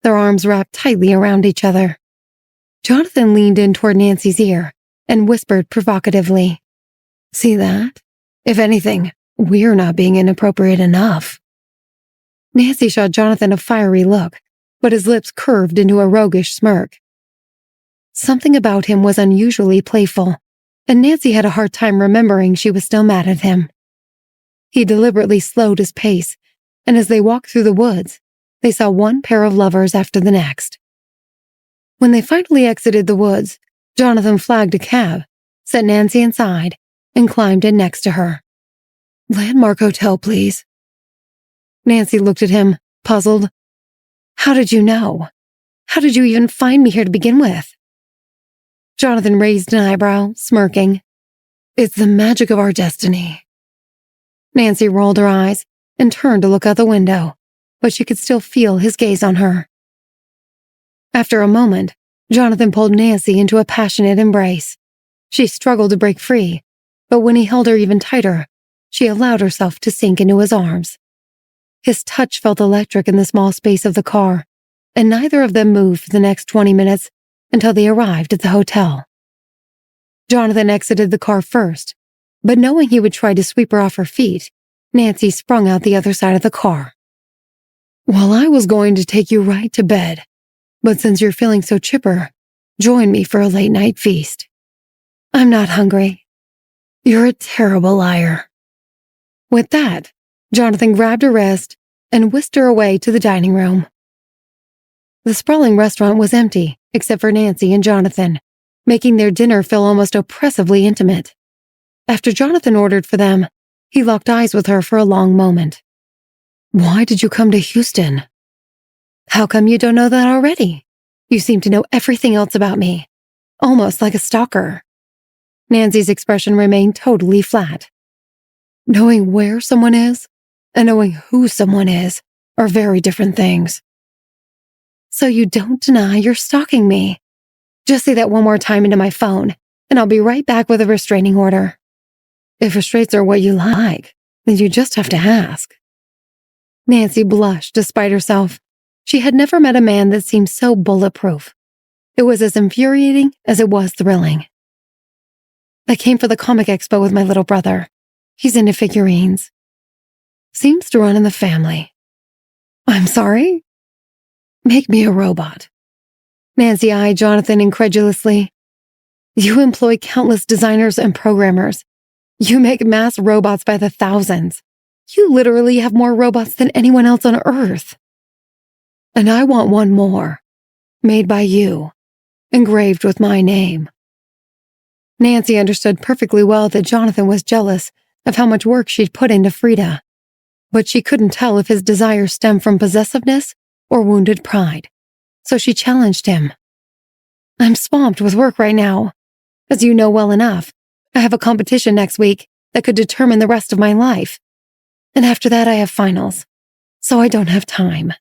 their arms wrapped tightly around each other. Jonathan leaned in toward Nancy's ear and whispered provocatively, See that? If anything, we're not being inappropriate enough." Nancy shot Jonathan a fiery look, but his lips curved into a roguish smirk. Something about him was unusually playful, and Nancy had a hard time remembering she was still mad at him. He deliberately slowed his pace, and as they walked through the woods, they saw one pair of lovers after the next. When they finally exited the woods, Jonathan flagged a cab, set Nancy inside, and climbed in next to her. "Landmark Hotel, please." Nancy looked at him, puzzled. "How did you know? How did you even find me here to begin with?" Jonathan raised an eyebrow, smirking. "It's the magic of our destiny." Nancy rolled her eyes and turned to look out the window, but she could still feel his gaze on her. After a moment, Jonathan pulled Nancy into a passionate embrace. She struggled to break free, but when he held her even tighter, she allowed herself to sink into his arms. His touch felt electric in the small space of the car, and neither of them moved for the next 20 minutes until they arrived at the hotel. Jonathan exited the car first, but knowing he would try to sweep her off her feet, Nancy sprung out the other side of the car. "Well, I was going to take you right to bed, but since you're feeling so chipper, join me for a late-night feast." "I'm not hungry." "You're a terrible liar." With that, Jonathan grabbed her wrist and whisked her away to the dining room. The sprawling restaurant was empty, except for Nancy and Jonathan, making their dinner feel almost oppressively intimate. After Jonathan ordered for them, he locked eyes with her for a long moment. "Why did you come to Houston?" "How come you don't know that already? You seem to know everything else about me, almost like a stalker." Nancy's expression remained totally flat. Knowing where someone is and knowing who someone is are very different things. "So you don't deny you're stalking me? Just say that one more time into my phone, and I'll be right back with a restraining order." "If restraints are what you like, then you just have to ask." Nancy blushed despite herself. She had never met a man that seemed so bulletproof. It was as infuriating as it was thrilling. "I came for the comic expo with my little brother. He's into figurines. Seems to run in the family." "I'm sorry?" "Make me a robot." Nancy eyed Jonathan incredulously. "You employ countless designers and programmers. You make mass robots by the thousands. You literally have more robots than anyone else on Earth." "And I want one more, made by you, engraved with my name." Nancy understood perfectly well that Jonathan was jealous of how much work she'd put into Frida, but she couldn't tell if his desire stemmed from possessiveness or wounded pride, so she challenged him. "I'm swamped with work right now. As you know well enough, I have a competition next week that could determine the rest of my life. And after that I have finals, so I don't have time."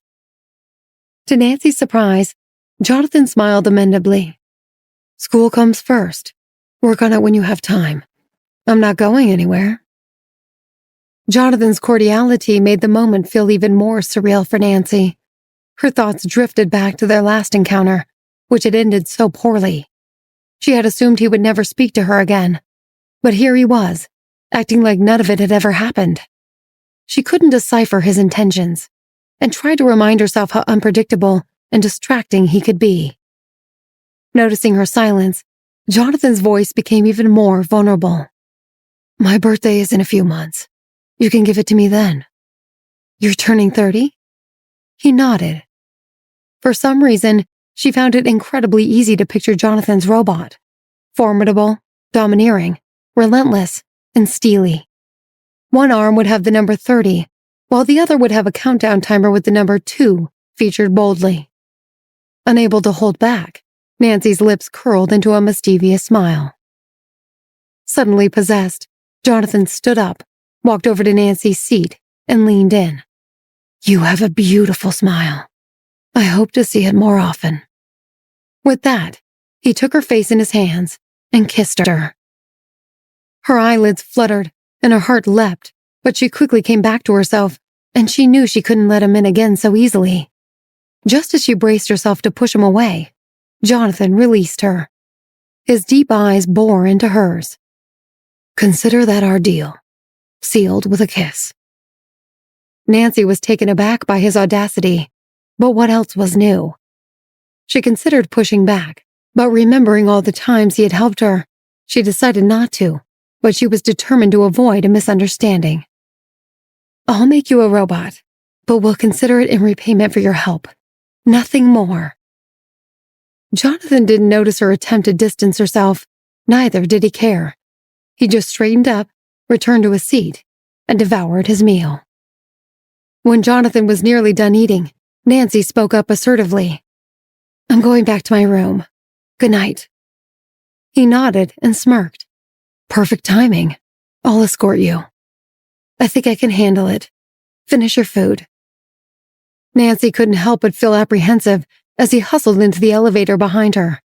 To Nancy's surprise, Jonathan smiled amenably. "School comes first. Work on it when you have time. I'm not going anywhere." Jonathan's cordiality made the moment feel even more surreal for Nancy. Her thoughts drifted back to their last encounter, which had ended so poorly. She had assumed he would never speak to her again, but here he was, acting like none of it had ever happened. She couldn't decipher his intentions, and tried to remind herself how unpredictable and distracting he could be. Noticing her silence, Jonathan's voice became even more vulnerable. "My birthday is in a few months. You can give it to me then." "You're turning 30? He nodded. For some reason, she found it incredibly easy to picture Jonathan's robot. Formidable, domineering, relentless, and steely. One arm would have the number 30, while the other would have a countdown timer with the number 2 featured boldly. Unable to hold back, Nancy's lips curled into a mischievous smile. Suddenly possessed, Jonathan stood up, walked over to Nancy's seat, and leaned in. "You have a beautiful smile. I hope to see it more often." With that, he took her face in his hands and kissed her. Her eyelids fluttered and her heart leapt, but she quickly came back to herself, and she knew she couldn't let him in again so easily. Just as she braced herself to push him away, Jonathan released her. His deep eyes bore into hers. "Consider that our deal. sealed with a kiss. Nancy was taken aback by his audacity, but what else was new? She considered pushing back, but remembering all the times he had helped her, she decided not to, but she was determined to avoid a misunderstanding. I'll make you a robot, but we'll consider it in repayment for your help. Nothing more. Jonathan didn't notice her attempt to distance herself, neither did he care. He just straightened up, returned to his seat, and devoured his meal. When Jonathan was nearly done eating, Nancy spoke up assertively. I'm going back to my room. Good night. He nodded and smirked. Perfect timing. I'll escort you. I think I can handle it. Finish your food. Nancy couldn't help but feel apprehensive as he hustled into the elevator behind her.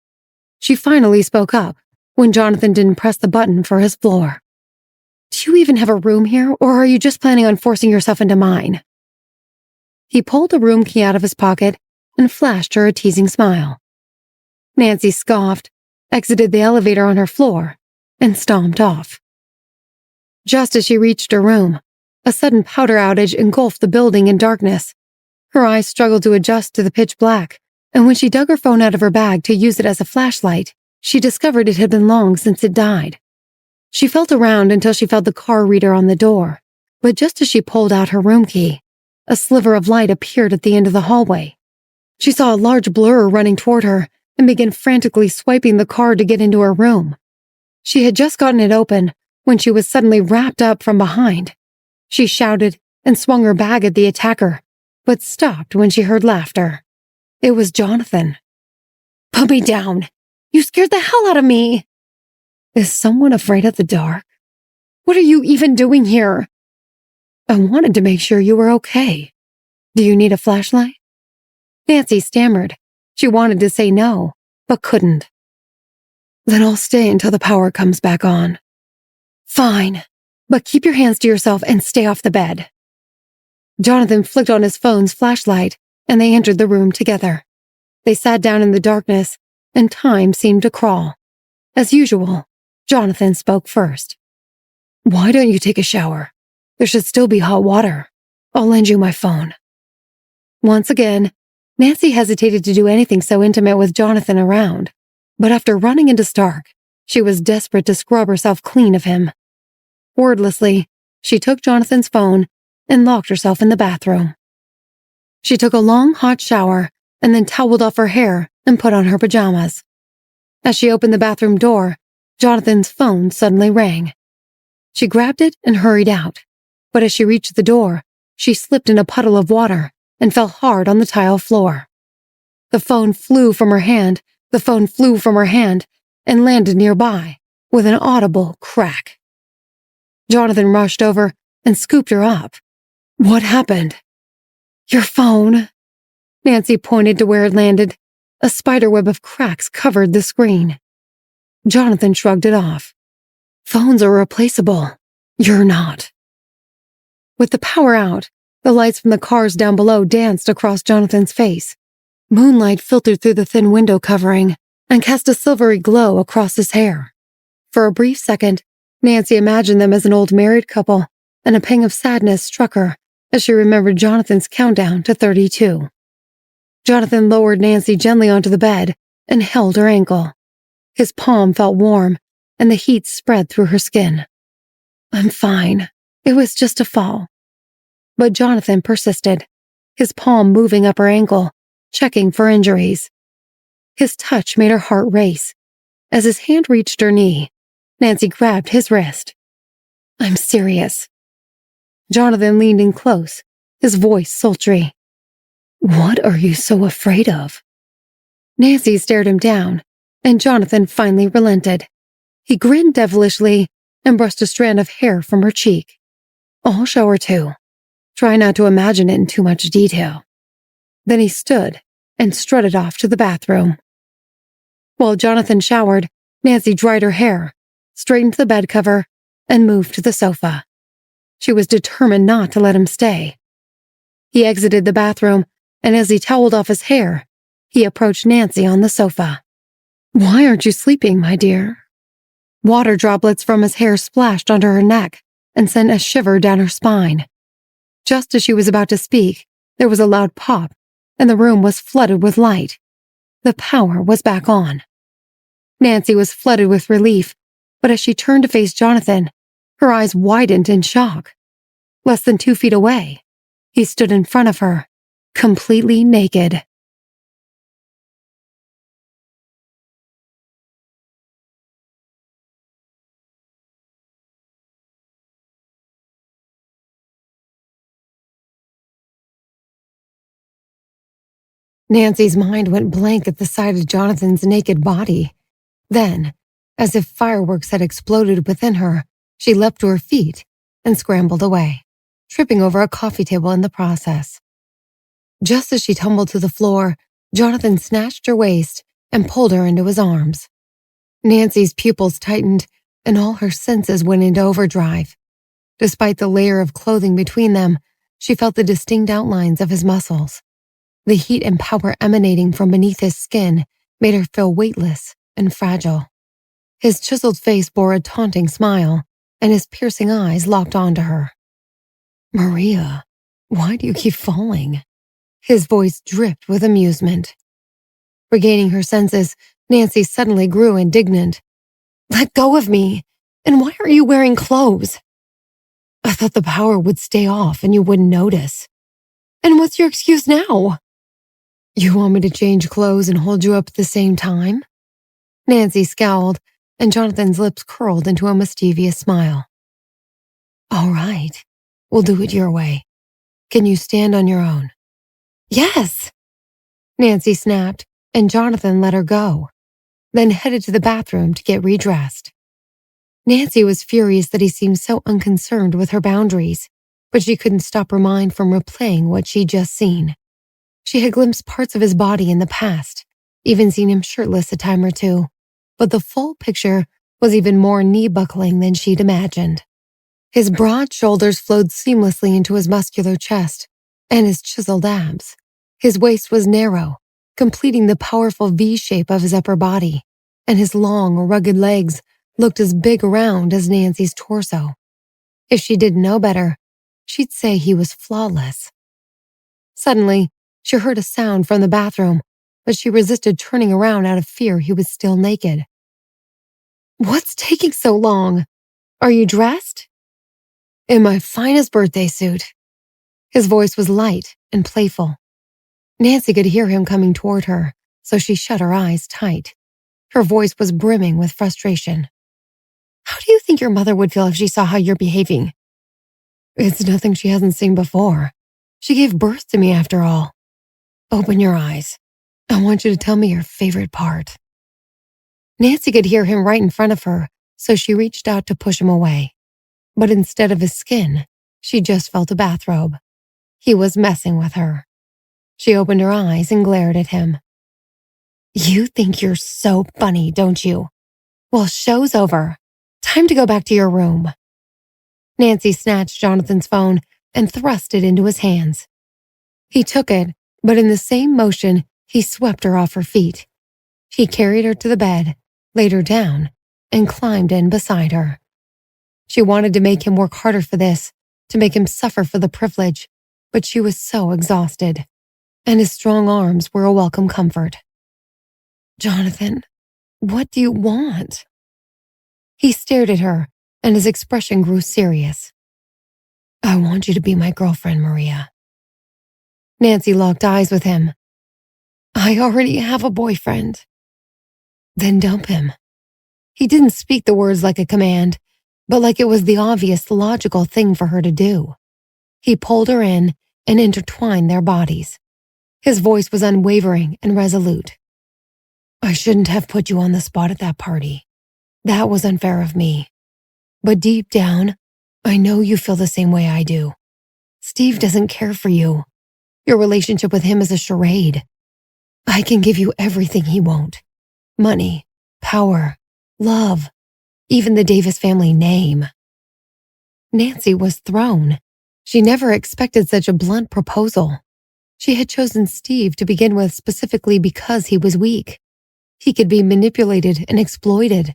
She finally spoke up when Jonathan didn't press the button for his floor. Do you even have a room here, or are you just planning on forcing yourself into mine? He pulled a room key out of his pocket and flashed her a teasing smile. Nancy scoffed, exited the elevator on her floor, and stomped off. Just as she reached her room, a sudden power outage engulfed the building in darkness. Her eyes struggled to adjust to the pitch black, and when she dug her phone out of her bag to use it as a flashlight, she discovered it had been long since it died. She felt around until she felt the car reader on the door, but just as she pulled out her room key, a sliver of light appeared at the end of the hallway. She saw a large blur running toward her and began frantically swiping the card to get into her room. She had just gotten it open when she was suddenly wrapped up from behind. She shouted and swung her bag at the attacker, but stopped when she heard laughter. It was Jonathan. Put me down. You scared the hell out of me. Is someone afraid of the dark? What are you even doing here? I wanted to make sure you were okay. Do you need a flashlight? Nancy stammered. She wanted to say no, but couldn't. Then I'll stay until the power comes back on. Fine, but keep your hands to yourself and stay off the bed. Jonathan flicked on his phone's flashlight, and they entered the room together. They sat down in the darkness, and time seemed to crawl. As usual, Jonathan spoke first. Why don't you take a shower? There should still be hot water. I'll lend you my phone. Once again, Nancy hesitated to do anything so intimate with Jonathan around, but after running into Stark, she was desperate to scrub herself clean of him. Wordlessly, she took Jonathan's phone and locked herself in the bathroom. She took a long, hot shower and then toweled off her hair and put on her pajamas. As she opened the bathroom door, Jonathan's phone suddenly rang. She grabbed it and hurried out, but as she reached the door, she slipped in a puddle of water and fell hard on the tile floor. The phone flew from her hand, and landed nearby with an audible crack. Jonathan rushed over and scooped her up. What happened? Your phone. Nancy pointed to where it landed. A spiderweb of cracks covered the screen. Jonathan shrugged it off. Phones are replaceable. You're not. With the power out, the lights from the cars down below danced across Jonathan's face. Moonlight filtered through the thin window covering and cast a silvery glow across his hair. For a brief second, Nancy imagined them as an old married couple, and a pang of sadness struck her as she remembered Jonathan's countdown to 32. Jonathan lowered Nancy gently onto the bed and held her ankle. His palm felt warm, and the heat spread through her skin. I'm fine. It was just a fall. But Jonathan persisted, his palm moving up her ankle, checking for injuries. His touch made her heart race. As his hand reached her knee, Nancy grabbed his wrist. I'm serious. Jonathan leaned in close, his voice sultry. What are you so afraid of? Nancy stared him down, and Jonathan finally relented. He grinned devilishly and brushed a strand of hair from her cheek. I'll show her too. Try not to imagine it in too much detail. Then he stood and strutted off to the bathroom. While Jonathan showered, Nancy dried her hair, straightened the bed cover, and moved to the sofa. She was determined not to let him stay. He exited the bathroom, and as he toweled off his hair, he approached Nancy on the sofa. Why aren't you sleeping, my dear? Water droplets from his hair splashed onto her neck, and sent a shiver down her spine. Just as she was about to speak, there was a loud pop, and the room was flooded with light. The power was back on. Nancy was flooded with relief, but as she turned to face Jonathan, her eyes widened in shock. Less than 2 feet away, he stood in front of her, completely naked. Nancy's mind went blank at the sight of Jonathan's naked body. Then, as if fireworks had exploded within her, she leapt to her feet and scrambled away, tripping over a coffee table in the process. Just as she tumbled to the floor, Jonathan snatched her waist and pulled her into his arms. Nancy's pupils tightened and all her senses went into overdrive. Despite the layer of clothing between them, she felt the distinct outlines of his muscles. The heat and power emanating from beneath his skin made her feel weightless and fragile. His chiseled face bore a taunting smile, and his piercing eyes locked onto her. "Maria, why do you keep falling?" His voice dripped with amusement. Regaining her senses, Nancy suddenly grew indignant. "Let go of me! And why are you wearing clothes?" "I thought the power would stay off and you wouldn't notice." "And what's your excuse now?" "You want me to change clothes and hold you up at the same time?" Nancy scowled, and Jonathan's lips curled into a mischievous smile. "All right, we'll do it your way. Can you stand on your own?" "Yes!" Nancy snapped, and Jonathan let her go, then headed to the bathroom to get redressed. Nancy was furious that he seemed so unconcerned with her boundaries, but she couldn't stop her mind from replaying what she'd just seen. She had glimpsed parts of his body in the past, even seen him shirtless a time or two, but the full picture was even more knee-buckling than she'd imagined. His broad shoulders flowed seamlessly into his muscular chest and his chiseled abs. His waist was narrow, completing the powerful V-shape of his upper body, and his long, rugged legs looked as big around as Nancy's torso. If she didn't know better, she'd say he was flawless. Suddenly, she heard a sound from the bathroom, but she resisted turning around out of fear he was still naked. "What's taking so long? Are you dressed?" "In my finest birthday suit." His voice was light and playful. Nancy could hear him coming toward her, so she shut her eyes tight. Her voice was brimming with frustration. "How do you think your mother would feel if she saw how you're behaving?" "It's nothing she hasn't seen before. She gave birth to me after all." "Open your eyes. I want you to tell me your favorite part." Nancy could hear him right in front of her, so she reached out to push him away. But instead of his skin, she just felt a bathrobe. He was messing with her. She opened her eyes and glared at him. "You think you're so funny, don't you? Well, show's over. Time to go back to your room." Nancy snatched Jonathan's phone and thrust it into his hands. He took it, but in the same motion, he swept her off her feet. He carried her to the bed, laid her down, and climbed in beside her. She wanted to make him work harder for this, to make him suffer for the privilege, but she was so exhausted, and his strong arms were a welcome comfort. "Jonathan, what do you want?" He stared at her, and his expression grew serious. "I want you to be my girlfriend, Maria." Nancy locked eyes with him. "I already have a boyfriend." "Then dump him." He didn't speak the words like a command, but like it was the obvious, logical thing for her to do. He pulled her in and intertwined their bodies. His voice was unwavering and resolute. "I shouldn't have put you on the spot at that party. That was unfair of me. But deep down, I know you feel the same way I do. Steve doesn't care for you. Your relationship with him is a charade. I can give you everything he won't. Money, power, love, even the Davis family name." Nancy was thrown. She never expected such a blunt proposal. She had chosen Steve to begin with specifically because he was weak. He could be manipulated and exploited.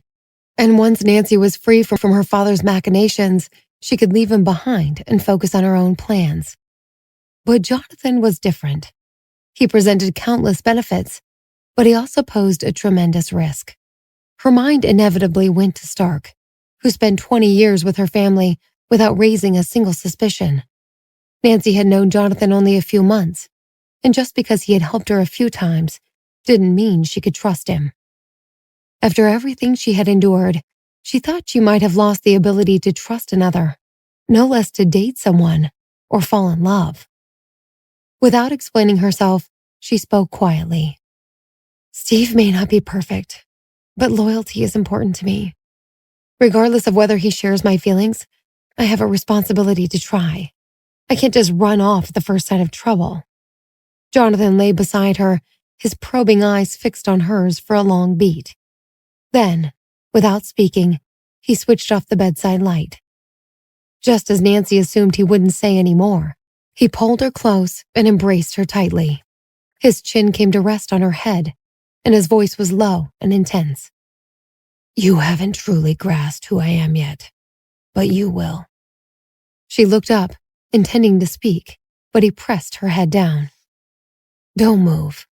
And once Nancy was free from her father's machinations, She could leave him behind and focus on her own plans. But Jonathan was different. He presented countless benefits, but he also posed a tremendous risk. Her mind inevitably went to Stark, who spent 20 years with her family without raising a single suspicion. Nancy had known Jonathan only a few months, and just because he had helped her a few times didn't mean she could trust him. After everything she had endured, she thought she might have lost the ability to trust another, no less to date someone or fall in love. Without explaining herself, she spoke quietly. Steve may not be perfect, but loyalty is important to me. Regardless of whether he shares my feelings, I have a responsibility to try. I can't just run off at the first sign of trouble. Jonathan lay beside her, his probing eyes fixed on hers for a long beat. Then, without speaking, he switched off the bedside light. Just as Nancy assumed he wouldn't say any more, he pulled her close and embraced her tightly. His chin came to rest on her head, and his voice was low and intense. You haven't truly grasped who I am yet, but you will. She looked up, intending to speak, but he pressed her head down. Don't move.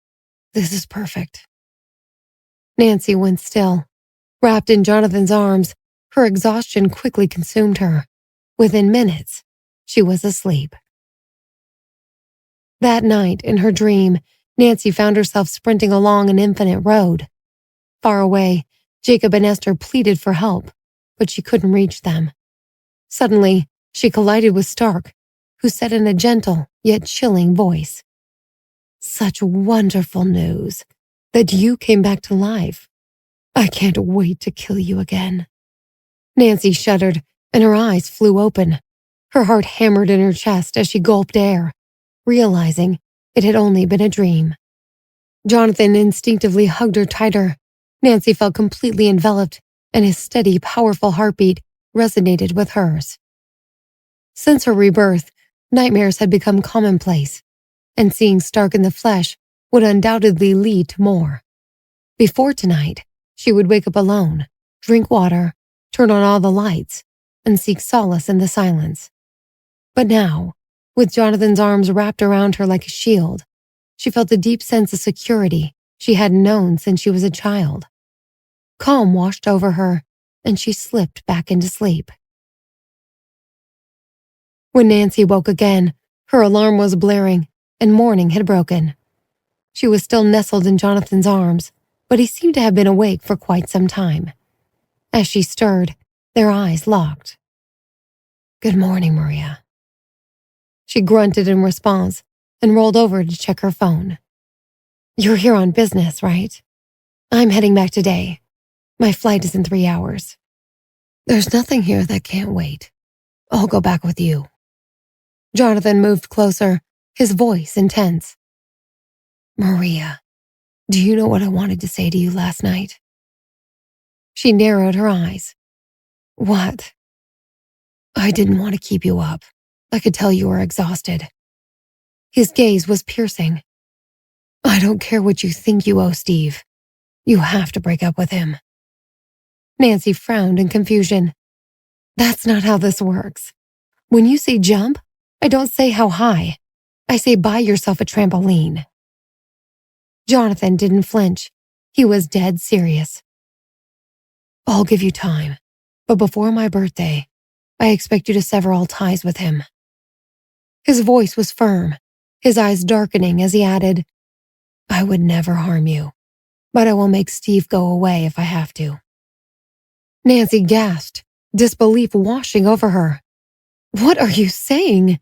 This is perfect. Nancy went still. Wrapped in Jonathan's arms, her exhaustion quickly consumed her. Within minutes, she was asleep. That night, in her dream, Nancy found herself sprinting along an infinite road. Far away, Jacob and Esther pleaded for help, but she couldn't reach them. Suddenly, she collided with Stark, who said in a gentle yet chilling voice, Such wonderful news that you came back to life. I can't wait to kill you again. Nancy shuddered, and her eyes flew open. Her heart hammered in her chest as she gulped air, realizing it had only been a dream. Jonathan instinctively hugged her tighter. Nancy felt completely enveloped, and his steady, powerful heartbeat resonated with hers. Since her rebirth, nightmares had become commonplace, and seeing Stark in the flesh would undoubtedly lead to more. Before tonight, she would wake up alone, drink water, turn on all the lights, and seek solace in the silence. But now, with Jonathan's arms wrapped around her like a shield, she felt a deep sense of security she hadn't known since she was a child. Calm washed over her, and she slipped back into sleep. When Nancy woke again, her alarm was blaring, and morning had broken. She was still nestled in Jonathan's arms, but he seemed to have been awake for quite some time. As she stirred, their eyes locked. Good morning, Maria. She grunted in response and rolled over to check her phone. You're here on business, right? I'm heading back today. My flight is in 3 hours. There's nothing here that can't wait. I'll go back with you. Jonathan moved closer, his voice intense. Maria, do you know what I wanted to say to you last night? She narrowed her eyes. What? I didn't want to keep you up. I could tell you were exhausted. His gaze was piercing. I don't care what you think you owe Steve. You have to break up with him. Nancy frowned in confusion. That's not how this works. When you say jump, I don't say how high. I say buy yourself a trampoline. Jonathan didn't flinch. He was dead serious. I'll give you time, but before my birthday, I expect you to sever all ties with him. His voice was firm, his eyes darkening as he added, I would never harm you, but I will make Steve go away if I have to. Nancy gasped, disbelief washing over her. What are you saying?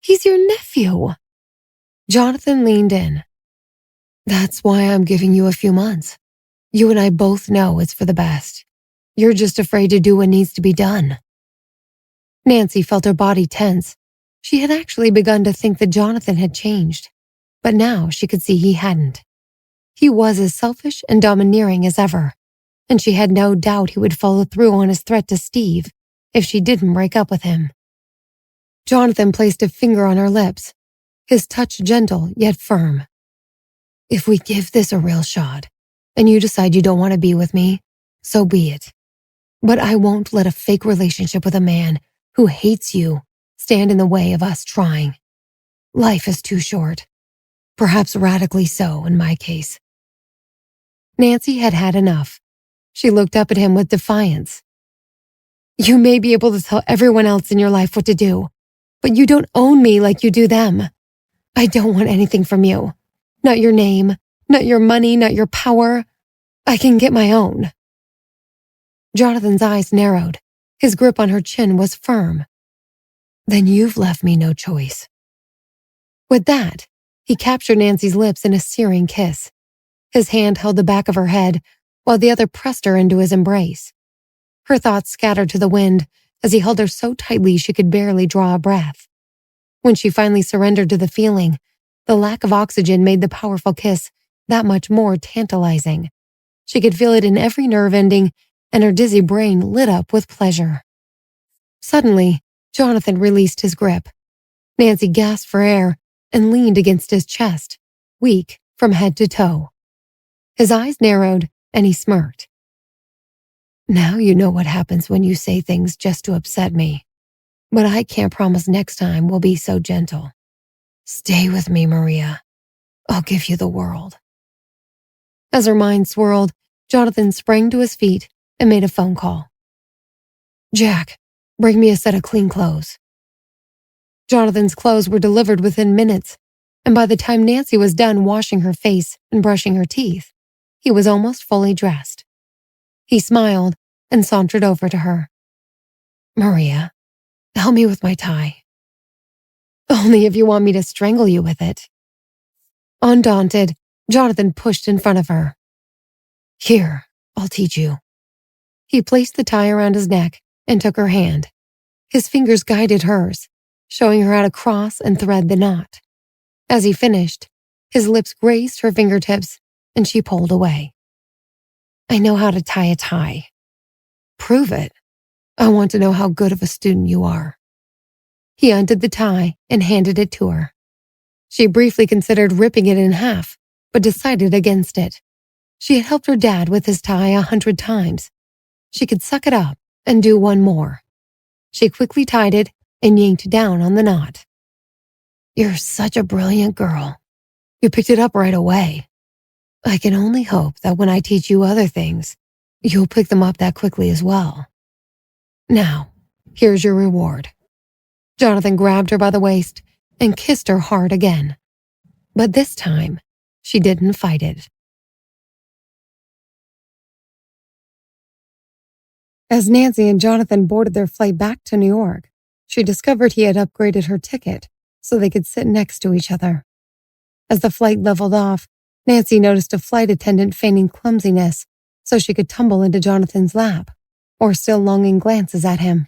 He's your nephew. Jonathan leaned in. That's why I'm giving you a few months. You and I both know it's for the best. You're just afraid to do what needs to be done. Nancy felt her body tense. She had actually begun to think that Jonathan had changed, but now she could see he hadn't. He was as selfish and domineering as ever, and she had no doubt he would follow through on his threat to Steve if she didn't break up with him. Jonathan placed a finger on her lips, his touch gentle yet firm. If we give this a real shot, and you decide you don't want to be with me, so be it. But I won't let a fake relationship with a man who hates you stand in the way of us trying. Life is too short. Perhaps radically so in my case. Nancy had had enough. She looked up at him with defiance. You may be able to tell everyone else in your life what to do, but you don't own me like you do them. I don't want anything from you. Not your name, not your money, not your power. I can get my own. Jonathan's eyes narrowed. His grip on her chin was firm. Then you've left me no choice. With that, he captured Nancy's lips in a searing kiss. His hand held the back of her head, while the other pressed her into his embrace. Her thoughts scattered to the wind as he held her so tightly she could barely draw a breath. When she finally surrendered to the feeling, the lack of oxygen made the powerful kiss that much more tantalizing. She could feel it in every nerve ending, and her dizzy brain lit up with pleasure. Suddenly, Jonathan released his grip. Nancy gasped for air and leaned against his chest, weak from head to toe. His eyes narrowed, and he smirked. Now you know what happens when you say things just to upset me. But I can't promise next time we'll be so gentle. Stay with me, Maria. I'll give you the world. As her mind swirled, Jonathan sprang to his feet and made a phone call. Jack, bring me a set of clean clothes. Jonathan's clothes were delivered within minutes, and by the time Nancy was done washing her face and brushing her teeth, he was almost fully dressed. He smiled and sauntered over to her. Maria, help me with my tie. Only if you want me to strangle you with it. Undaunted, Jonathan pushed in front of her. Here, I'll teach you. He placed the tie around his neck and took her hand. His fingers guided hers, showing her how to cross and thread the knot. As he finished, his lips grazed her fingertips, and she pulled away. I know how to tie a tie. Prove it. I want to know how good of a student you are. He undid the tie and handed it to her. She briefly considered ripping it in half, but decided against it. She had helped her dad with his tie 100 times. She could suck it up and do one more. She quickly tied it and yanked down on the knot. You're such a brilliant girl. You picked it up right away. I can only hope that when I teach you other things, you'll pick them up that quickly as well. Now, here's your reward. Jonathan grabbed her by the waist and kissed her hard again. But this time, she didn't fight it. As Nancy and Jonathan boarded their flight back to New York, she discovered he had upgraded her ticket so they could sit next to each other. As the flight leveled off, Nancy noticed a flight attendant feigning clumsiness so she could tumble into Jonathan's lap, or still longing glances at him.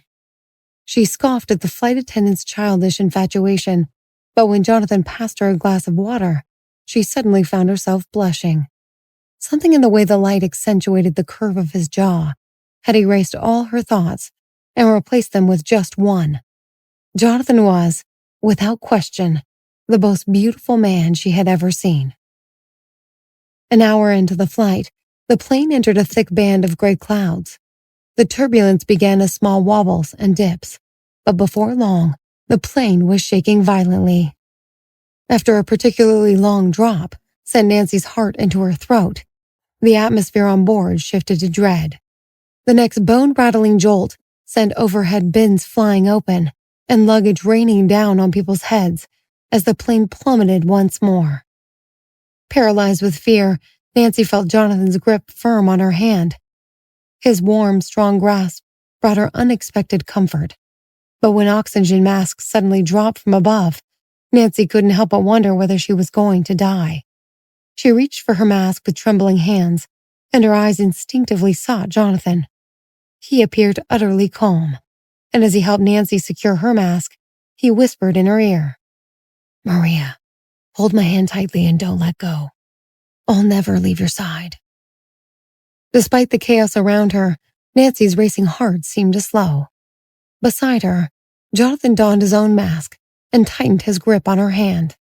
She scoffed at the flight attendant's childish infatuation, but when Jonathan passed her a glass of water, she suddenly found herself blushing. Something in the way the light accentuated the curve of his jaw had erased all her thoughts and replaced them with just one. Jonathan was, without question, the most beautiful man she had ever seen. An hour into the flight, the plane entered a thick band of gray clouds. The turbulence began as small wobbles and dips, but before long, the plane was shaking violently. After a particularly long drop sent Nancy's heart into her throat, the atmosphere on board shifted to dread. The next bone-rattling jolt sent overhead bins flying open and luggage raining down on people's heads as the plane plummeted once more. Paralyzed with fear, Nancy felt Jonathan's grip firm on her hand. His warm, strong grasp brought her unexpected comfort. But when oxygen masks suddenly dropped from above, Nancy couldn't help but wonder whether she was going to die. She reached for her mask with trembling hands, and her eyes instinctively sought Jonathan. He appeared utterly calm, and as he helped Nancy secure her mask, he whispered in her ear, Maria, hold my hand tightly and don't let go. I'll never leave your side. Despite the chaos around her, Nancy's racing heart seemed to slow. Beside her, Jonathan donned his own mask and tightened his grip on her hand.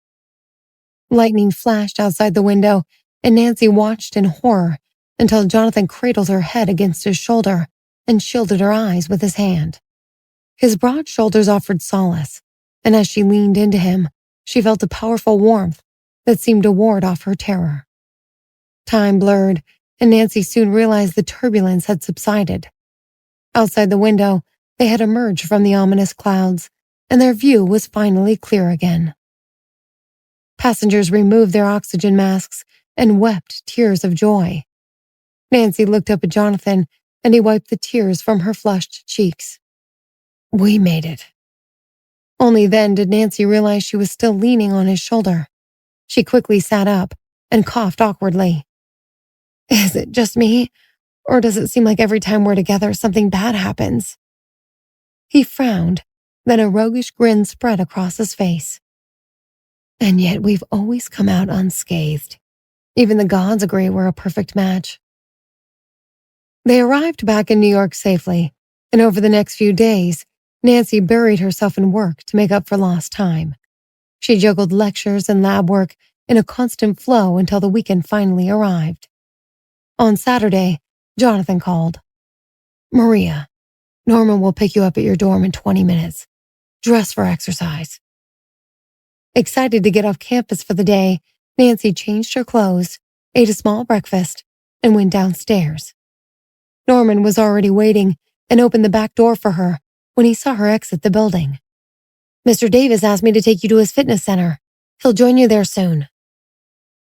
Lightning flashed outside the window, and Nancy watched in horror until Jonathan cradled her head against his shoulder and shielded her eyes with his hand. His broad shoulders offered solace, and as she leaned into him, she felt a powerful warmth that seemed to ward off her terror. Time blurred, and Nancy soon realized the turbulence had subsided. Outside the window, they had emerged from the ominous clouds, and their view was finally clear again. Passengers removed their oxygen masks and wept tears of joy. Nancy looked up at Jonathan, and he wiped the tears from her flushed cheeks. "We made it." Only then did Nancy realize she was still leaning on his shoulder. She quickly sat up and coughed awkwardly. "Is it just me, or does it seem like every time we're together something bad happens?" He frowned, then a roguish grin spread across his face. "And yet we've always come out unscathed. Even the gods agree we're a perfect match." They arrived back in New York safely, and over the next few days, Nancy buried herself in work to make up for lost time. She juggled lectures and lab work in a constant flow until the weekend finally arrived. On Saturday, Jonathan called. "Maria, Norman will pick you up at your dorm in 20 minutes. Dress for exercise." Excited to get off campus for the day, Nancy changed her clothes, ate a small breakfast, and went downstairs. Norman was already waiting and opened the back door for her when he saw her exit the building. "Mr. Davis asked me to take you to his fitness center. He'll join you there soon."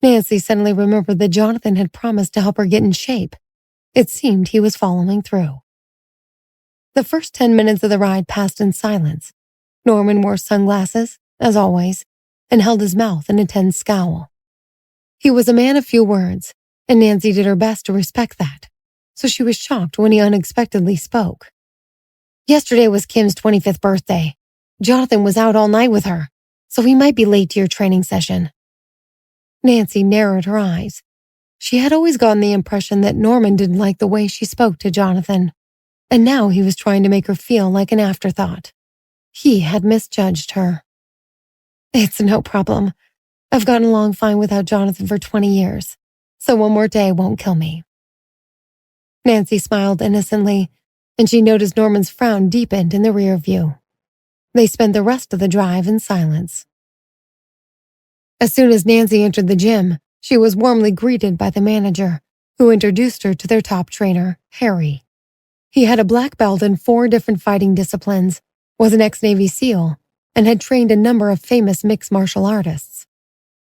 Nancy suddenly remembered that Jonathan had promised to help her get in shape. It seemed he was following through. The first 10 minutes of the ride passed in silence. Norman wore sunglasses, as always, and held his mouth in a tense scowl. He was a man of few words, and Nancy did her best to respect that, so she was shocked when he unexpectedly spoke. "Yesterday was Kim's 25th birthday. Jonathan was out all night with her, so he might be late to your training session." Nancy narrowed her eyes. She had always gotten the impression that Norman didn't like the way she spoke to Jonathan, and now he was trying to make her feel like an afterthought. He had misjudged her. "It's no problem. I've gotten along fine without Jonathan for 20 years, so one more day won't kill me." Nancy smiled innocently, and she noticed Norman's frown deepened in the rear view. They spent the rest of the drive in silence. As soon as Nancy entered the gym, she was warmly greeted by the manager, who introduced her to their top trainer, Harry. He had a black belt in 4 different fighting disciplines, was an ex-Navy SEAL, and had trained a number of famous mixed martial artists.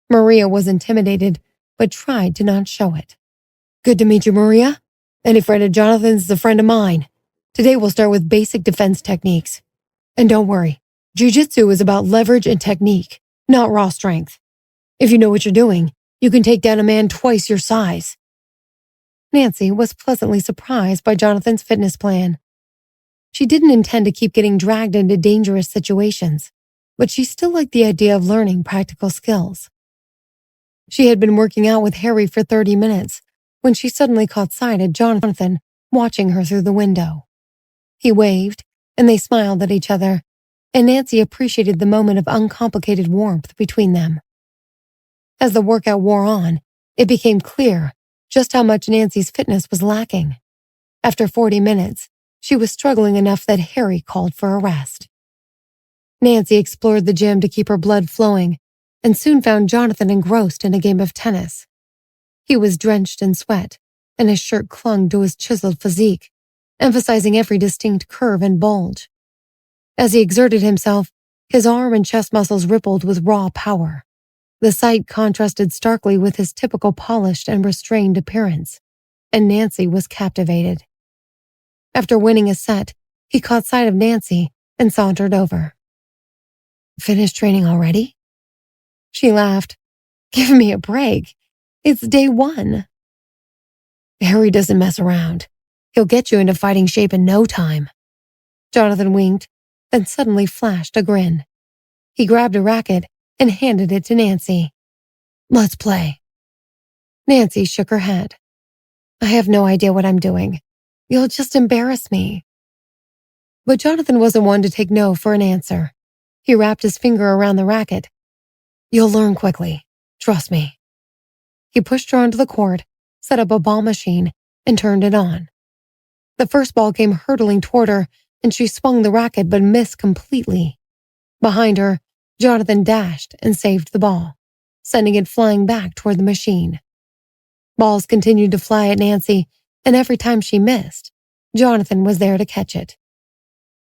Maria was intimidated, but tried to not show it. "Good to meet you, Maria. Any friend of Jonathan's is a friend of mine. Today we'll start with basic defense techniques. And don't worry, jiu-jitsu is about leverage and technique, not raw strength. If you know what you're doing, you can take down a man twice your size." Nancy was pleasantly surprised by Jonathan's fitness plan. She didn't intend to keep getting dragged into dangerous situations, but she still liked the idea of learning practical skills. She had been working out with Harry for 30 minutes when she suddenly caught sight of Jonathan watching her through the window. He waved, and they smiled at each other, and Nancy appreciated the moment of uncomplicated warmth between them. As the workout wore on, it became clear just how much Nancy's fitness was lacking. After 40 minutes, she was struggling enough that Harry called for a rest. Nancy explored the gym to keep her blood flowing, and soon found Jonathan engrossed in a game of tennis. He was drenched in sweat, and his shirt clung to his chiseled physique, emphasizing every distinct curve and bulge. As he exerted himself, his arm and chest muscles rippled with raw power. The sight contrasted starkly with his typical polished and restrained appearance, and Nancy was captivated. After winning a set, he caught sight of Nancy and sauntered over. "Finished training already?" She laughed. "Give me a break. It's day 1. "Harry doesn't mess around. He'll get you into fighting shape in no time." Jonathan winked, then suddenly flashed a grin. He grabbed a racket and handed it to Nancy. "Let's play." Nancy shook her head. "I have no idea what I'm doing. You'll just embarrass me." But Jonathan wasn't one to take no for an answer. He wrapped his finger around the racket. "You'll learn quickly. Trust me." He pushed her onto the court, set up a ball machine, and turned it on. The first ball came hurtling toward her, and she swung the racket but missed completely. Behind her, Jonathan dashed and saved the ball, sending it flying back toward the machine. Balls continued to fly at Nancy, and every time she missed, Jonathan was there to catch it.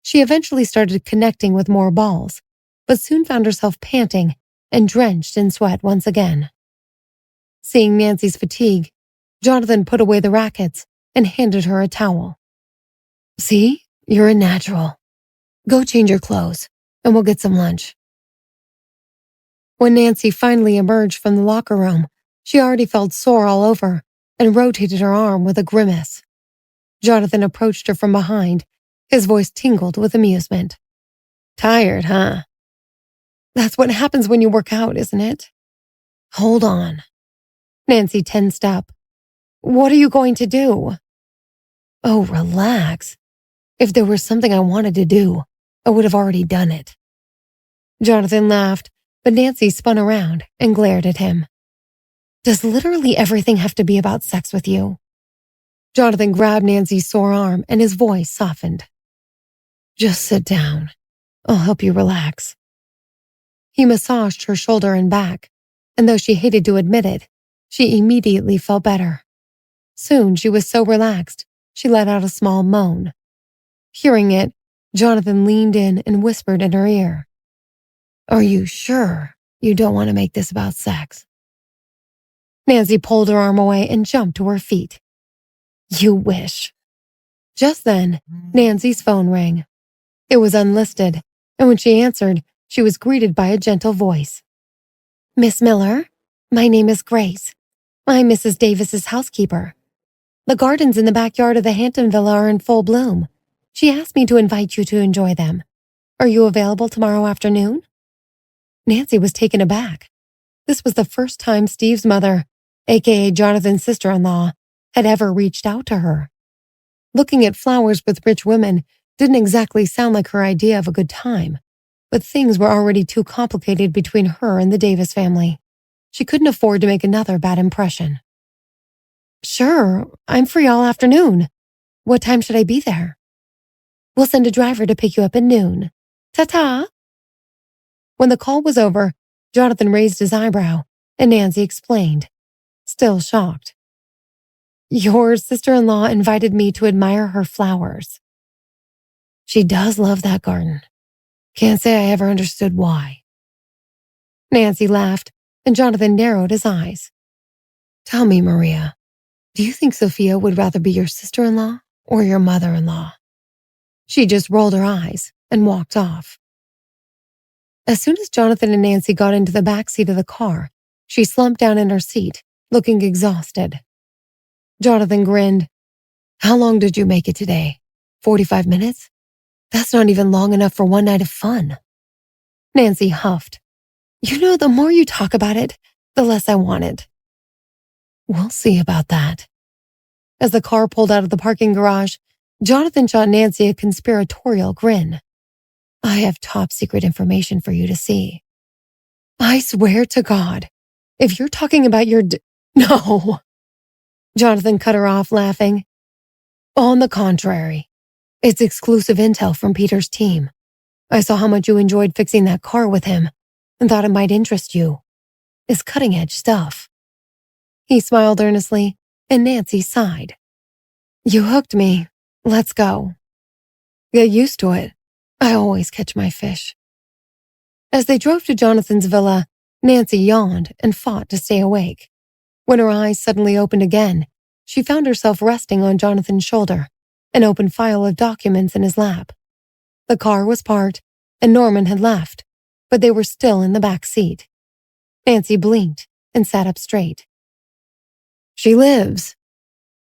She eventually started connecting with more balls, but soon found herself panting and drenched in sweat once again. Seeing Nancy's fatigue, Jonathan put away the rackets and handed her a towel. "See, you're a natural. Go change your clothes, and we'll get some lunch." When Nancy finally emerged from the locker room, she already felt sore all over and rotated her arm with a grimace. Jonathan approached her from behind. His voice tingled with amusement. "Tired, huh? That's what happens when you work out, isn't it?" "Hold on." Nancy tensed up. "What are you going to do?" "Oh, relax. If there was something I wanted to do, I would have already done it." Jonathan laughed, but Nancy spun around and glared at him. "Does literally everything have to be about sex with you?" Jonathan grabbed Nancy's sore arm and his voice softened. "Just sit down. I'll help you relax." He massaged her shoulder and back, and though she hated to admit it, she immediately felt better. Soon she was so relaxed, she let out a small moan. Hearing it, Jonathan leaned in and whispered in her ear, "Are you sure you don't want to make this about sex?" Nancy pulled her arm away and jumped to her feet. "You wish." Just then, Nancy's phone rang. It was unlisted, and when she answered, she was greeted by a gentle voice. "Miss Miller, my name is Grace. I'm Mrs. Davis's housekeeper. The gardens in the backyard of the Hampton Villa are in full bloom. She asked me to invite you to enjoy them. Are you available tomorrow afternoon?" Nancy was taken aback. This was the first time Steve's mother, aka Jonathan's sister-in-law, had ever reached out to her. Looking at flowers with rich women didn't exactly sound like her idea of a good time, but things were already too complicated between her and the Davis family. She couldn't afford to make another bad impression. "Sure, I'm free all afternoon. What time should I be there?" "We'll send a driver to pick you up at noon. Ta-ta." When the call was over, Jonathan raised his eyebrow, and Nancy explained, still shocked. "Your sister-in-law invited me to admire her flowers. She does love that garden. Can't say I ever understood why." Nancy laughed, and Jonathan narrowed his eyes. "Tell me, Maria, do you think Sophia would rather be your sister-in-law or your mother-in-law?" She just rolled her eyes and walked off. As soon as Jonathan and Nancy got into the back seat of the car, she slumped down in her seat, looking exhausted. Jonathan grinned. "How long did you make it today? 45 minutes? That's not even long enough for one night of fun." Nancy huffed. "You know, the more you talk about it, the less I want it." "We'll see about that." As the car pulled out of the parking garage, Jonathan shot Nancy a conspiratorial grin. "I have top secret information for you to see." "I swear to God, if you're talking about your No." Jonathan cut her off, laughing. "On the contrary, it's exclusive intel from Peter's team. I saw how much you enjoyed fixing that car with him and thought it might interest you. It's cutting-edge stuff." He smiled earnestly, and Nancy sighed. "You hooked me. Let's go." "Get used to it. I always catch my fish." As they drove to Jonathan's villa, Nancy yawned and fought to stay awake. When her eyes suddenly opened again, she found herself resting on Jonathan's shoulder, an open file of documents in his lap. The car was parked, and Norman had left, but they were still in the back seat. Nancy blinked and sat up straight. "She lives."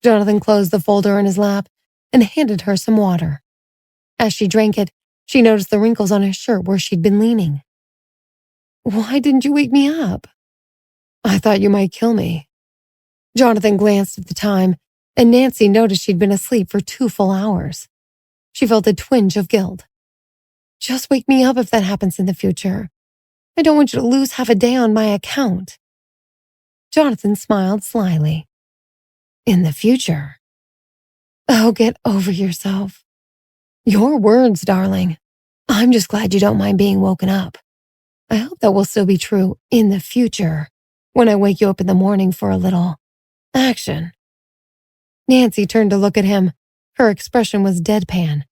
Jonathan closed the folder in his lap and handed her some water. As she drank it, she noticed the wrinkles on his shirt where she'd been leaning. "Why didn't you wake me up?" "I thought you might kill me." Jonathan glanced at the time, and Nancy noticed she'd been asleep for 2 full hours. She felt a twinge of guilt. "Just wake me up if that happens in the future. I don't want you to lose half a day on my account." Jonathan smiled slyly. "In the future?" "Oh, get over yourself." Your words, darling. I'm just glad you don't mind being woken up. I hope that will still be true in the future, when I wake you up in the morning for a little action. Nancy turned to look at him. Her expression was deadpan,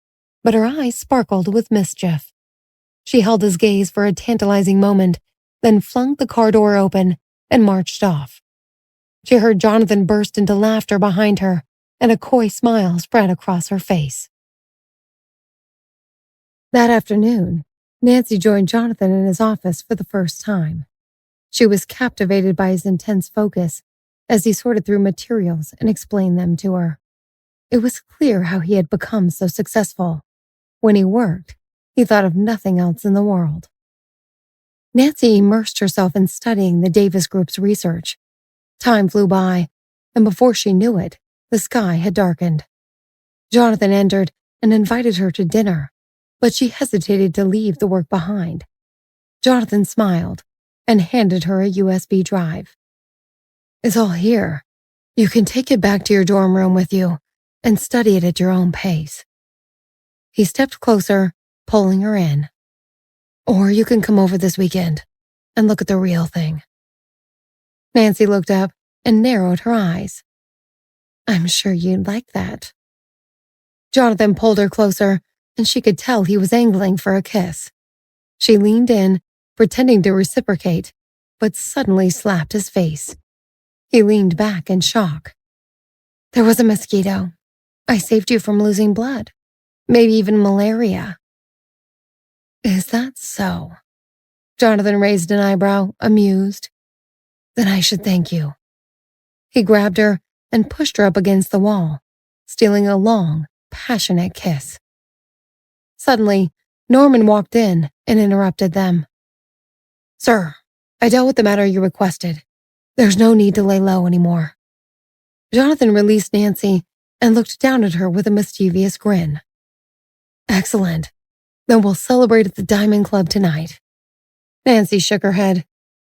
but her eyes sparkled with mischief. She held his gaze for a tantalizing moment, then flung the car door open and marched off. She heard Jonathan burst into laughter behind her, and a coy smile spread across her face. That afternoon, Nancy joined Jonathan in his office for the first time. She was captivated by his intense focus as he sorted through materials and explained them to her. It was clear how he had become so successful. When he worked, he thought of nothing else in the world. Nancy immersed herself in studying the Davis Group's research. Time flew by, and before she knew it, the sky had darkened. Jonathan entered and invited her to dinner, but she hesitated to leave the work behind. Jonathan smiled and handed her a USB drive. It's all here. You can take it back to your dorm room with you and study it at your own pace. He stepped closer, pulling her in. Or you can come over this weekend and look at the real thing. Nancy looked up and narrowed her eyes. I'm sure you'd like that. Jonathan pulled her closer, and she could tell he was angling for a kiss. She leaned in, pretending to reciprocate, but suddenly slapped his face. He leaned back in shock. There was a mosquito. I saved you from losing blood. Maybe even malaria. Is that so? Jonathan raised an eyebrow, amused. Then I should thank you. He grabbed her and pushed her up against the wall, stealing a long, passionate kiss. Suddenly, Norman walked in and interrupted them. Sir, I dealt with the matter you requested. There's no need to lay low anymore. Jonathan released Nancy and looked down at her with a mischievous grin. Excellent. Then we'll celebrate at the Diamond Club tonight. Nancy shook her head.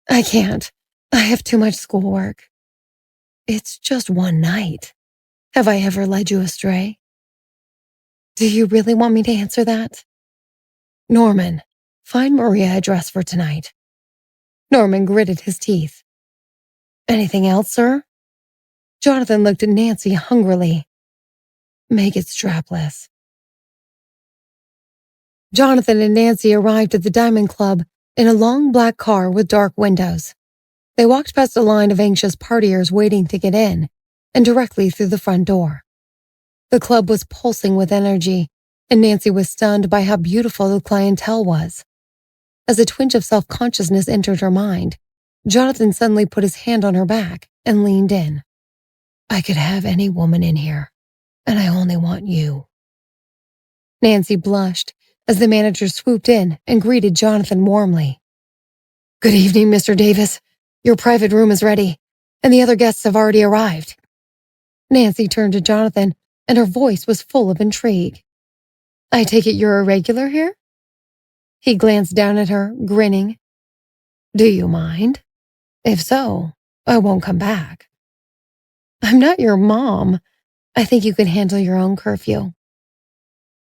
I can't. I have too much schoolwork. It's just one night. Have I ever led you astray? Do you really want me to answer that? Norman, find Maria a dress for tonight. Norman gritted his teeth. Anything else, sir? Jonathan looked at Nancy hungrily. Make it strapless. Jonathan and Nancy arrived at the Diamond Club in a long black car with dark windows. They walked past a line of anxious partiers waiting to get in, and directly through the front door. The club was pulsing with energy, and Nancy was stunned by how beautiful the clientele was. As a twinge of self-consciousness entered her mind, Jonathan suddenly put his hand on her back and leaned in. I could have any woman in here, and I only want you. Nancy blushed as the manager swooped in and greeted Jonathan warmly. Good evening, Mr. Davis. Your private room is ready, and the other guests have already arrived. Nancy turned to Jonathan, and her voice was full of intrigue. I take it you're a regular here? He glanced down at her, grinning. Do you mind? If so, I won't come back. I'm not your mom. I think you can handle your own curfew.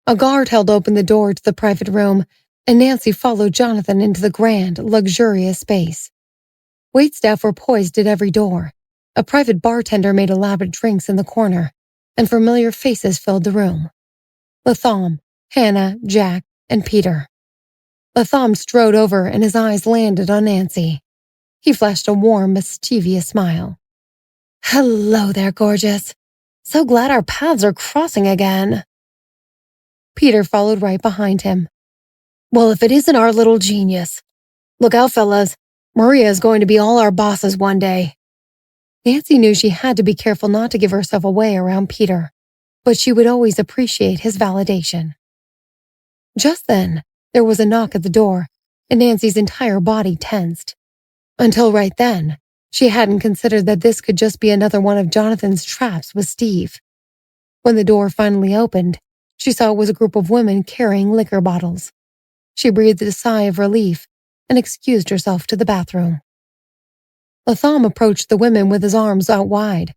A guard held open the door to the private room, and Nancy followed Jonathan into the grand, luxurious space. Waitstaff were poised at every door. A private bartender made elaborate drinks in the corner, and familiar faces filled the room. Latham, Hannah, Jack, and Peter. Latham strode over and his eyes landed on Nancy. He flashed a warm, mischievous smile. Hello there, gorgeous. So glad our paths are crossing again. Peter followed right behind him. Well, if it isn't our little genius. Look out, fellas. Maria is going to be all our bosses one day. Nancy knew she had to be careful not to give herself away around Peter, but she would always appreciate his validation. Just then, there was a knock at the door, and Nancy's entire body tensed. Until right then, she hadn't considered that this could just be another one of Jonathan's traps with Steve. When the door finally opened, she saw it was a group of women carrying liquor bottles. She breathed a sigh of relief and excused herself to the bathroom. Latham approached the women with his arms out wide.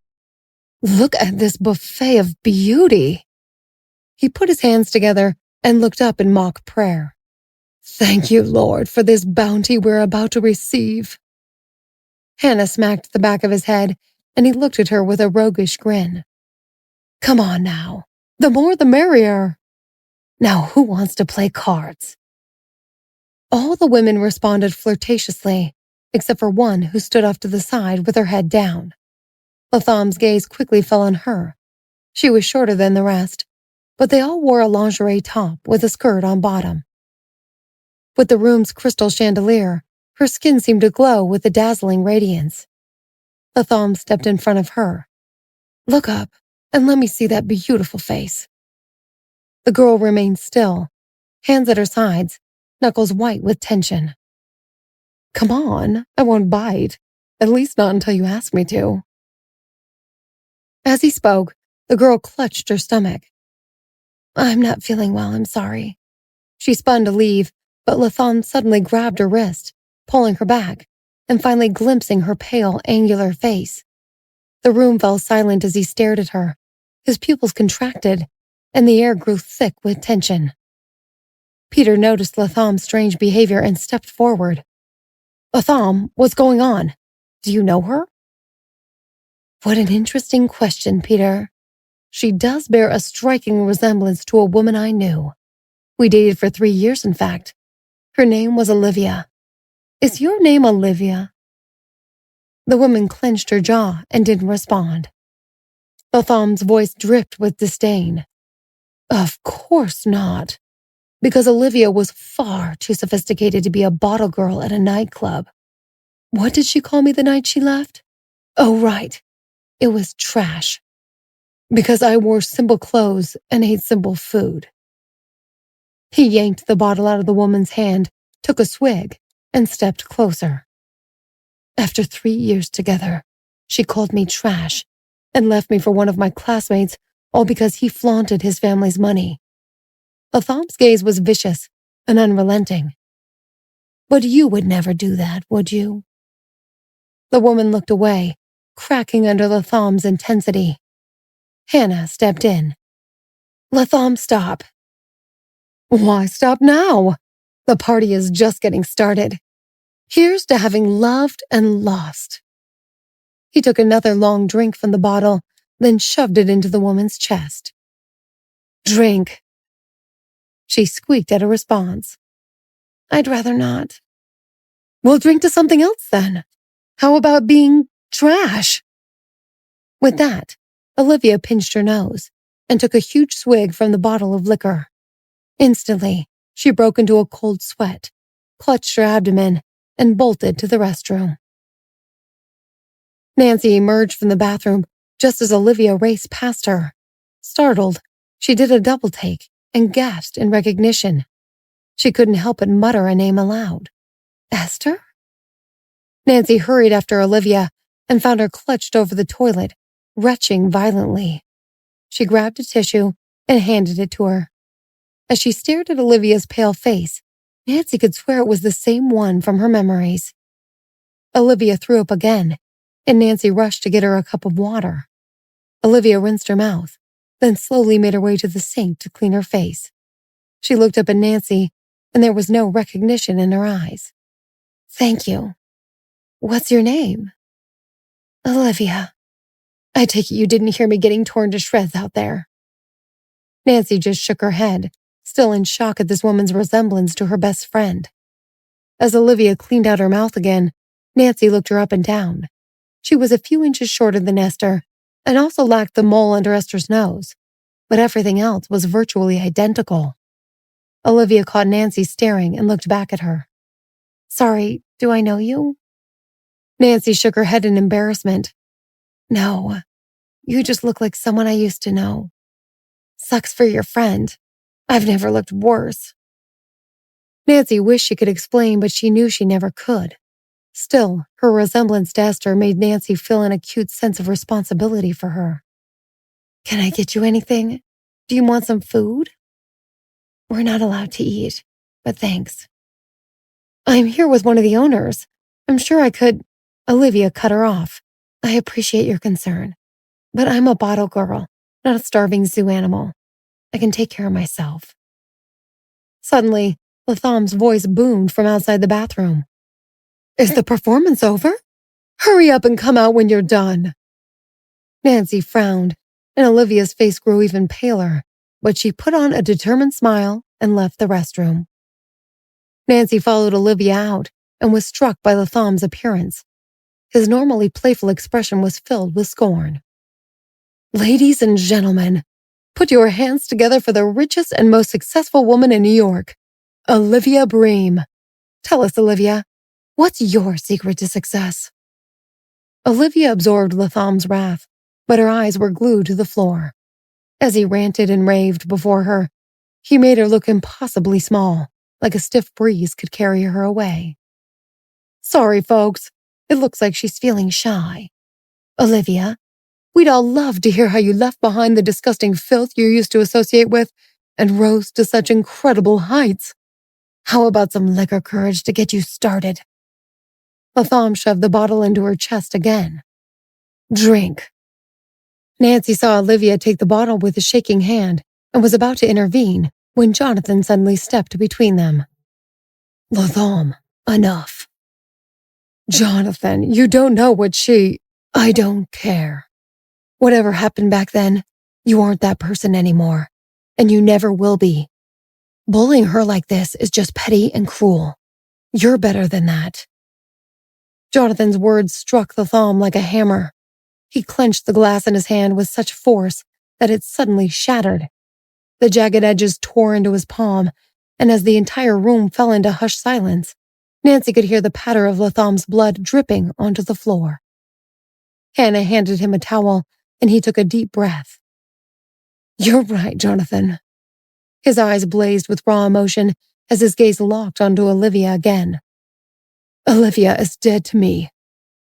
Look at this buffet of beauty. He put his hands together and looked up in mock prayer. "Thank you, Lord, for this bounty we're about to receive." Hannah smacked the back of his head, and he looked at her with a roguish grin. "Come on now. The more the merrier. Now who wants to play cards?" All the women responded flirtatiously, except for one who stood off to the side with her head down. Latham's gaze quickly fell on her. She was shorter than the rest, but they all wore a lingerie top with a skirt on bottom. With the room's crystal chandelier, her skin seemed to glow with a dazzling radiance. Latham stepped in front of her. "Look up and let me see that beautiful face." The girl remained still, hands at her sides, knuckles white with tension. "Come on, I won't bite, at least not until you ask me to." As he spoke, the girl clutched her stomach. "I'm not feeling well, I'm sorry." She spun to leave, but Latham suddenly grabbed her wrist, pulling her back, and finally glimpsing her pale, angular face. The room fell silent as he stared at her. His pupils contracted, and the air grew thick with tension. Peter noticed Latham's strange behavior and stepped forward. "Latham, what's going on? Do you know her?" "What an interesting question, Peter. She does bear a striking resemblance to a woman I knew. We dated for 3 years, in fact. Her name was Olivia. Is your name Olivia?" The woman clenched her jaw and didn't respond. Latham's voice dripped with disdain. "Of course not, because Olivia was far too sophisticated to be a bottle girl at a nightclub. What did she call me the night she left? Oh, right. It was trash. Because I wore simple clothes and ate simple food." He yanked the bottle out of the woman's hand, took a swig, and stepped closer. "After 3 years together, she called me trash and left me for one of my classmates, all because he flaunted his family's money." Latham's gaze was vicious and unrelenting. "But you would never do that, would you?" The woman looked away, cracking under Latham's intensity. Hannah stepped in. "Latham, stop." "Why stop now? The party is just getting started. Here's to having loved and lost." He took another long drink from the bottle, then shoved it into the woman's chest. "Drink." She squeaked at a response. "I'd rather not." "We'll drink to something else then. How about being trash?" With that, Olivia pinched her nose and took a huge swig from the bottle of liquor. Instantly, she broke into a cold sweat, clutched her abdomen, and bolted to the restroom. Nancy emerged from the bathroom just as Olivia raced past her. Startled, she did a double take and gasped in recognition. She couldn't help but mutter a name aloud. "Esther?" Nancy hurried after Olivia and found her clutched over the toilet, retching violently. She grabbed a tissue and handed it to her. As she stared at Olivia's pale face, Nancy could swear it was the same one from her memories. Olivia threw up again, and Nancy rushed to get her a cup of water. Olivia rinsed her mouth, then slowly made her way to the sink to clean her face. She looked up at Nancy, and there was no recognition in her eyes. "Thank you. What's your name?" "Olivia. I take it you didn't hear me getting torn to shreds out there." Nancy just shook her head, still in shock at this woman's resemblance to her best friend. As Olivia cleaned out her mouth again, Nancy looked her up and down. She was a few inches shorter than Esther, and also lacked the mole under Esther's nose, but everything else was virtually identical. Olivia caught Nancy staring and looked back at her. "Sorry, do I know you?" Nancy shook her head in embarrassment. "No, you just look like someone I used to know. Sucks for your friend. I've never looked worse." Nancy wished she could explain, but she knew she never could. Still, her resemblance to Esther made Nancy feel an acute sense of responsibility for her. "Can I get you anything? Do you want some food?" "We're not allowed to eat, but thanks." "I'm here with one of the owners. I'm sure I could—" Olivia cut her off. "I appreciate your concern, but I'm a bottle girl, not a starving zoo animal. I can take care of myself." Suddenly, Latham's voice boomed from outside the bathroom. "Is the performance over? Hurry up and come out when you're done." Nancy frowned, and Olivia's face grew even paler, but she put on a determined smile and left the restroom. Nancy followed Olivia out and was struck by Latham's appearance. His normally playful expression was filled with scorn. "Ladies and gentlemen, put your hands together for the richest and most successful woman in New York, Olivia Bream. Tell us, Olivia, what's your secret to success?" Olivia absorbed Latham's wrath, but her eyes were glued to the floor. As he ranted and raved before her, he made her look impossibly small, like a stiff breeze could carry her away. "Sorry, folks. It looks like she's feeling shy. Olivia, we'd all love to hear how you left behind the disgusting filth you used to associate with and rose to such incredible heights. How about some liquor courage to get you started?" Latham shoved the bottle into her chest again. "Drink." Nancy saw Olivia take the bottle with a shaking hand and was about to intervene when Jonathan suddenly stepped between them. "Latham, enough." "Jonathan, you don't know what she—" "I don't care. Whatever happened back then, you aren't that person anymore, and you never will be. Bullying her like this is just petty and cruel. You're better than that." Jonathan's words struck Latham like a hammer. He clenched the glass in his hand with such force that it suddenly shattered. The jagged edges tore into his palm, and as the entire room fell into hushed silence, Nancy could hear the patter of Latham's blood dripping onto the floor. Hannah handed him a towel, and he took a deep breath. "You're right, Jonathan." His eyes blazed with raw emotion as his gaze locked onto Olivia again. "Olivia is dead to me.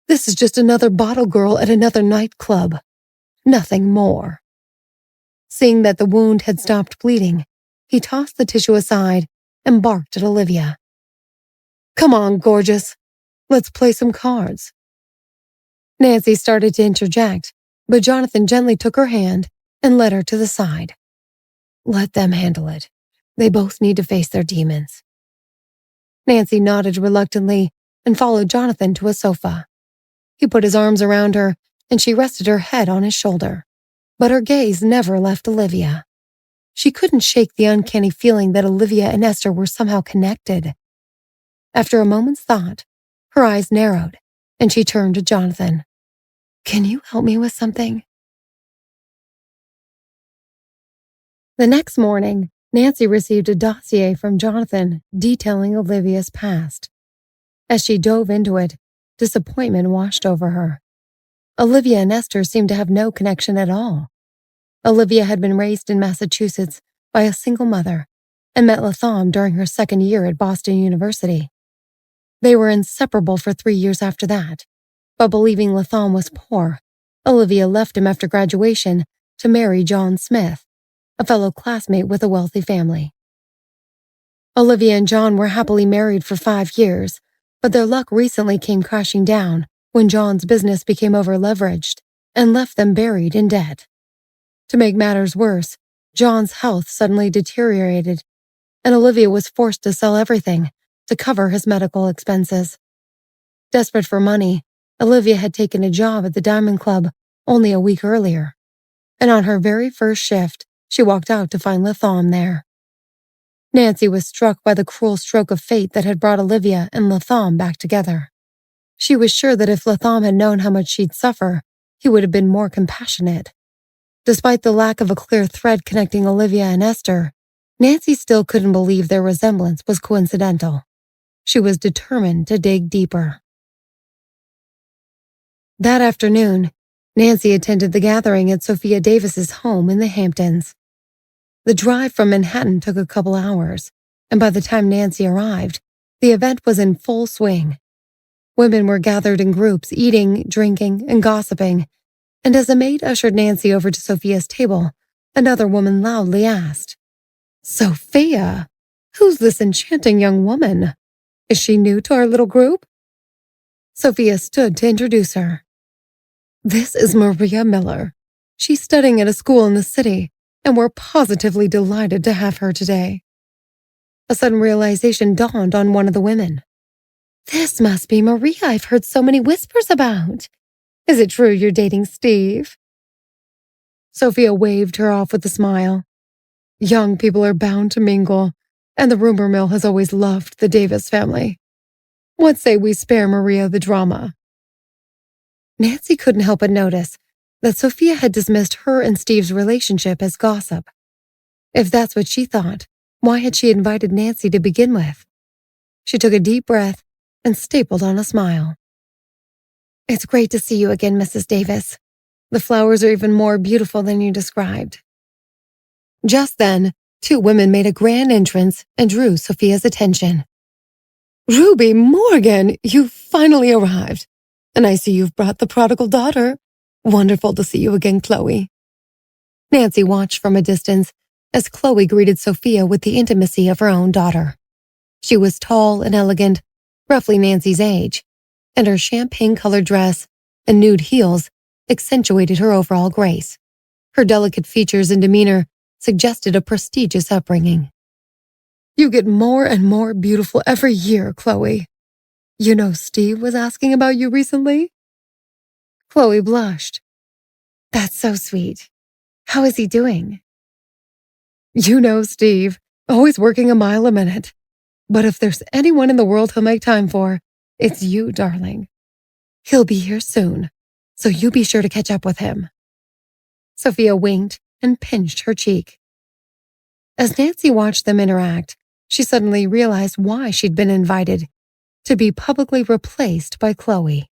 This is just another bottle girl at another nightclub. Nothing more." Seeing that the wound had stopped bleeding, he tossed the tissue aside and barked at Olivia. "Come on, gorgeous. Let's play some cards." Nancy started to interject, but Jonathan gently took her hand and led her to the side. "Let them handle it. They both need to face their demons." Nancy nodded reluctantly and followed Jonathan to a sofa. He put his arms around her, and she rested her head on his shoulder. But her gaze never left Olivia. She couldn't shake the uncanny feeling that Olivia and Esther were somehow connected. After a moment's thought, her eyes narrowed, and she turned to Jonathan. "Can you help me with something?" The next morning, Nancy received a dossier from Jonathan detailing Olivia's past. As she dove into it, disappointment washed over her. Olivia and Esther seemed to have no connection at all. Olivia had been raised in Massachusetts by a single mother and met Latham during her second year at Boston University. They were inseparable for 3 years after that, but believing Latham was poor, Olivia left him after graduation to marry John Smith, a fellow classmate with a wealthy family. Olivia and John were happily married for 5 years, but their luck recently came crashing down when John's business became over-leveraged and left them buried in debt. To make matters worse, John's health suddenly deteriorated, and Olivia was forced to sell everything to cover his medical expenses. Desperate for money, Olivia had taken a job at the Diamond Club only a week earlier, and on her very first shift, she walked out to find Latham there. Nancy was struck by the cruel stroke of fate that had brought Olivia and Latham back together. She was sure that if Latham had known how much she'd suffer, he would have been more compassionate. Despite the lack of a clear thread connecting Olivia and Esther, Nancy still couldn't believe their resemblance was coincidental. She was determined to dig deeper. That afternoon, Nancy attended the gathering at Sophia Davis's home in the Hamptons. The drive from Manhattan took a couple hours, and by the time Nancy arrived, the event was in full swing. Women were gathered in groups, eating, drinking, and gossiping, and as a maid ushered Nancy over to Sophia's table, another woman loudly asked, "Sophia, who's this enchanting young woman? Is she new to our little group?" Sophia stood to introduce her. "This is Maria Miller. She's studying at a school in the city, and were positively delighted to have her today. A sudden realization dawned on one of the women. This must be Maria I've heard so many whispers about. Is it true you're dating Steve? Sophia waved her off with a smile. Young people are bound to mingle, and the rumor mill has always loved the Davis family. What say we spare Maria the drama? Nancy couldn't help but notice that Sophia had dismissed her and Steve's relationship as gossip. If that's what she thought, why had she invited Nancy to begin with? She took a deep breath and stapled on a smile. It's great to see you again, Mrs. Davis. The flowers are even more beautiful than you described. Just then, two women made a grand entrance and drew Sophia's attention. Ruby Morgan, you finally arrived. And I see you've brought the prodigal daughter. Wonderful to see you again, Chloe. Nancy watched from a distance as Chloe greeted Sophia with the intimacy of her own daughter. She was tall and elegant, roughly Nancy's age, and her champagne-colored dress and nude heels accentuated her overall grace. Her delicate features and demeanor suggested a prestigious upbringing. You get more and more beautiful every year, Chloe. You know Steve was asking about you recently? Chloe blushed. That's so sweet. How is he doing? You know Steve, always working a mile a minute. But if there's anyone in the world he'll make time for, it's you, darling. He'll be here soon, so you be sure to catch up with him. Sophia winked and pinched her cheek. As Nancy watched them interact, she suddenly realized why she'd been invited, to be publicly replaced by Chloe.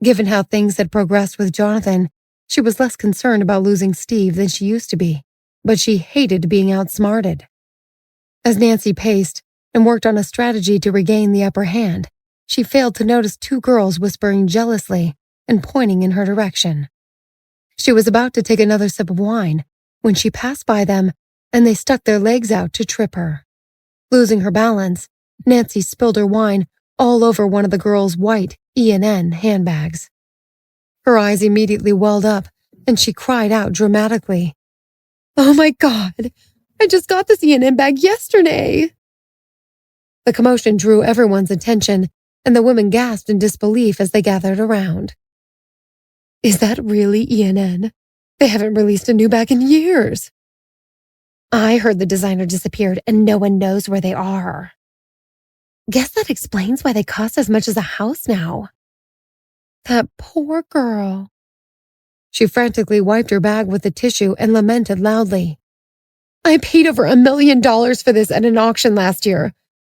Given how things had progressed with Jonathan, she was less concerned about losing Steve than she used to be, but she hated being outsmarted. As Nancy paced and worked on a strategy to regain the upper hand, she failed to notice two girls whispering jealously and pointing in her direction. She was about to take another sip of wine when she passed by them and they stuck their legs out to trip her. Losing her balance, Nancy spilled her wine all over one of the girls' white E&N handbags. Her eyes immediately welled up and she cried out dramatically, Oh my God, I just got this E&N bag yesterday. The commotion drew everyone's attention and the women gasped in disbelief as they gathered around. Is that really E&N? They haven't released a new bag in years. I heard the designer disappeared and no one knows where they are. Guess that explains why they cost as much as a house now. That poor girl. She frantically wiped her bag with a tissue and lamented loudly. I paid over $1 million for this at an auction last year,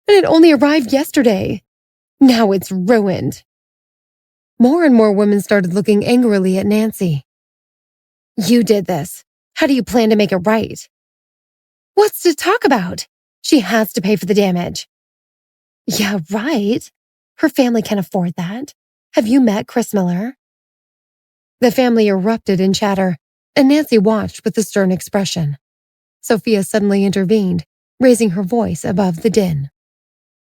and it only arrived yesterday. Now it's ruined. More and more women started looking angrily at Nancy. You did this. How do you plan to make it right? What's to talk about? She has to pay for the damage. Yeah, right. Her family can afford that. Have you met Chris Miller? The family erupted in chatter, and Nancy watched with a stern expression. Sophia suddenly intervened, raising her voice above the din.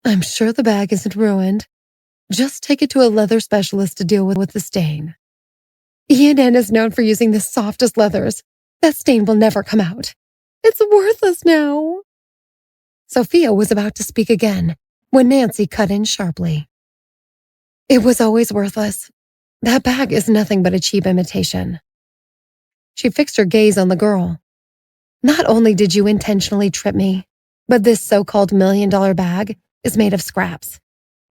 I'm sure the bag isn't ruined. Just take it to a leather specialist to deal with the stain. E&N is known for using the softest leathers. That stain will never come out. It's worthless now. Sophia was about to speak again when Nancy cut in sharply. It was always worthless. That bag is nothing but a cheap imitation. She fixed her gaze on the girl. Not only did you intentionally trip me, but this so-called $1 million bag is made of scraps.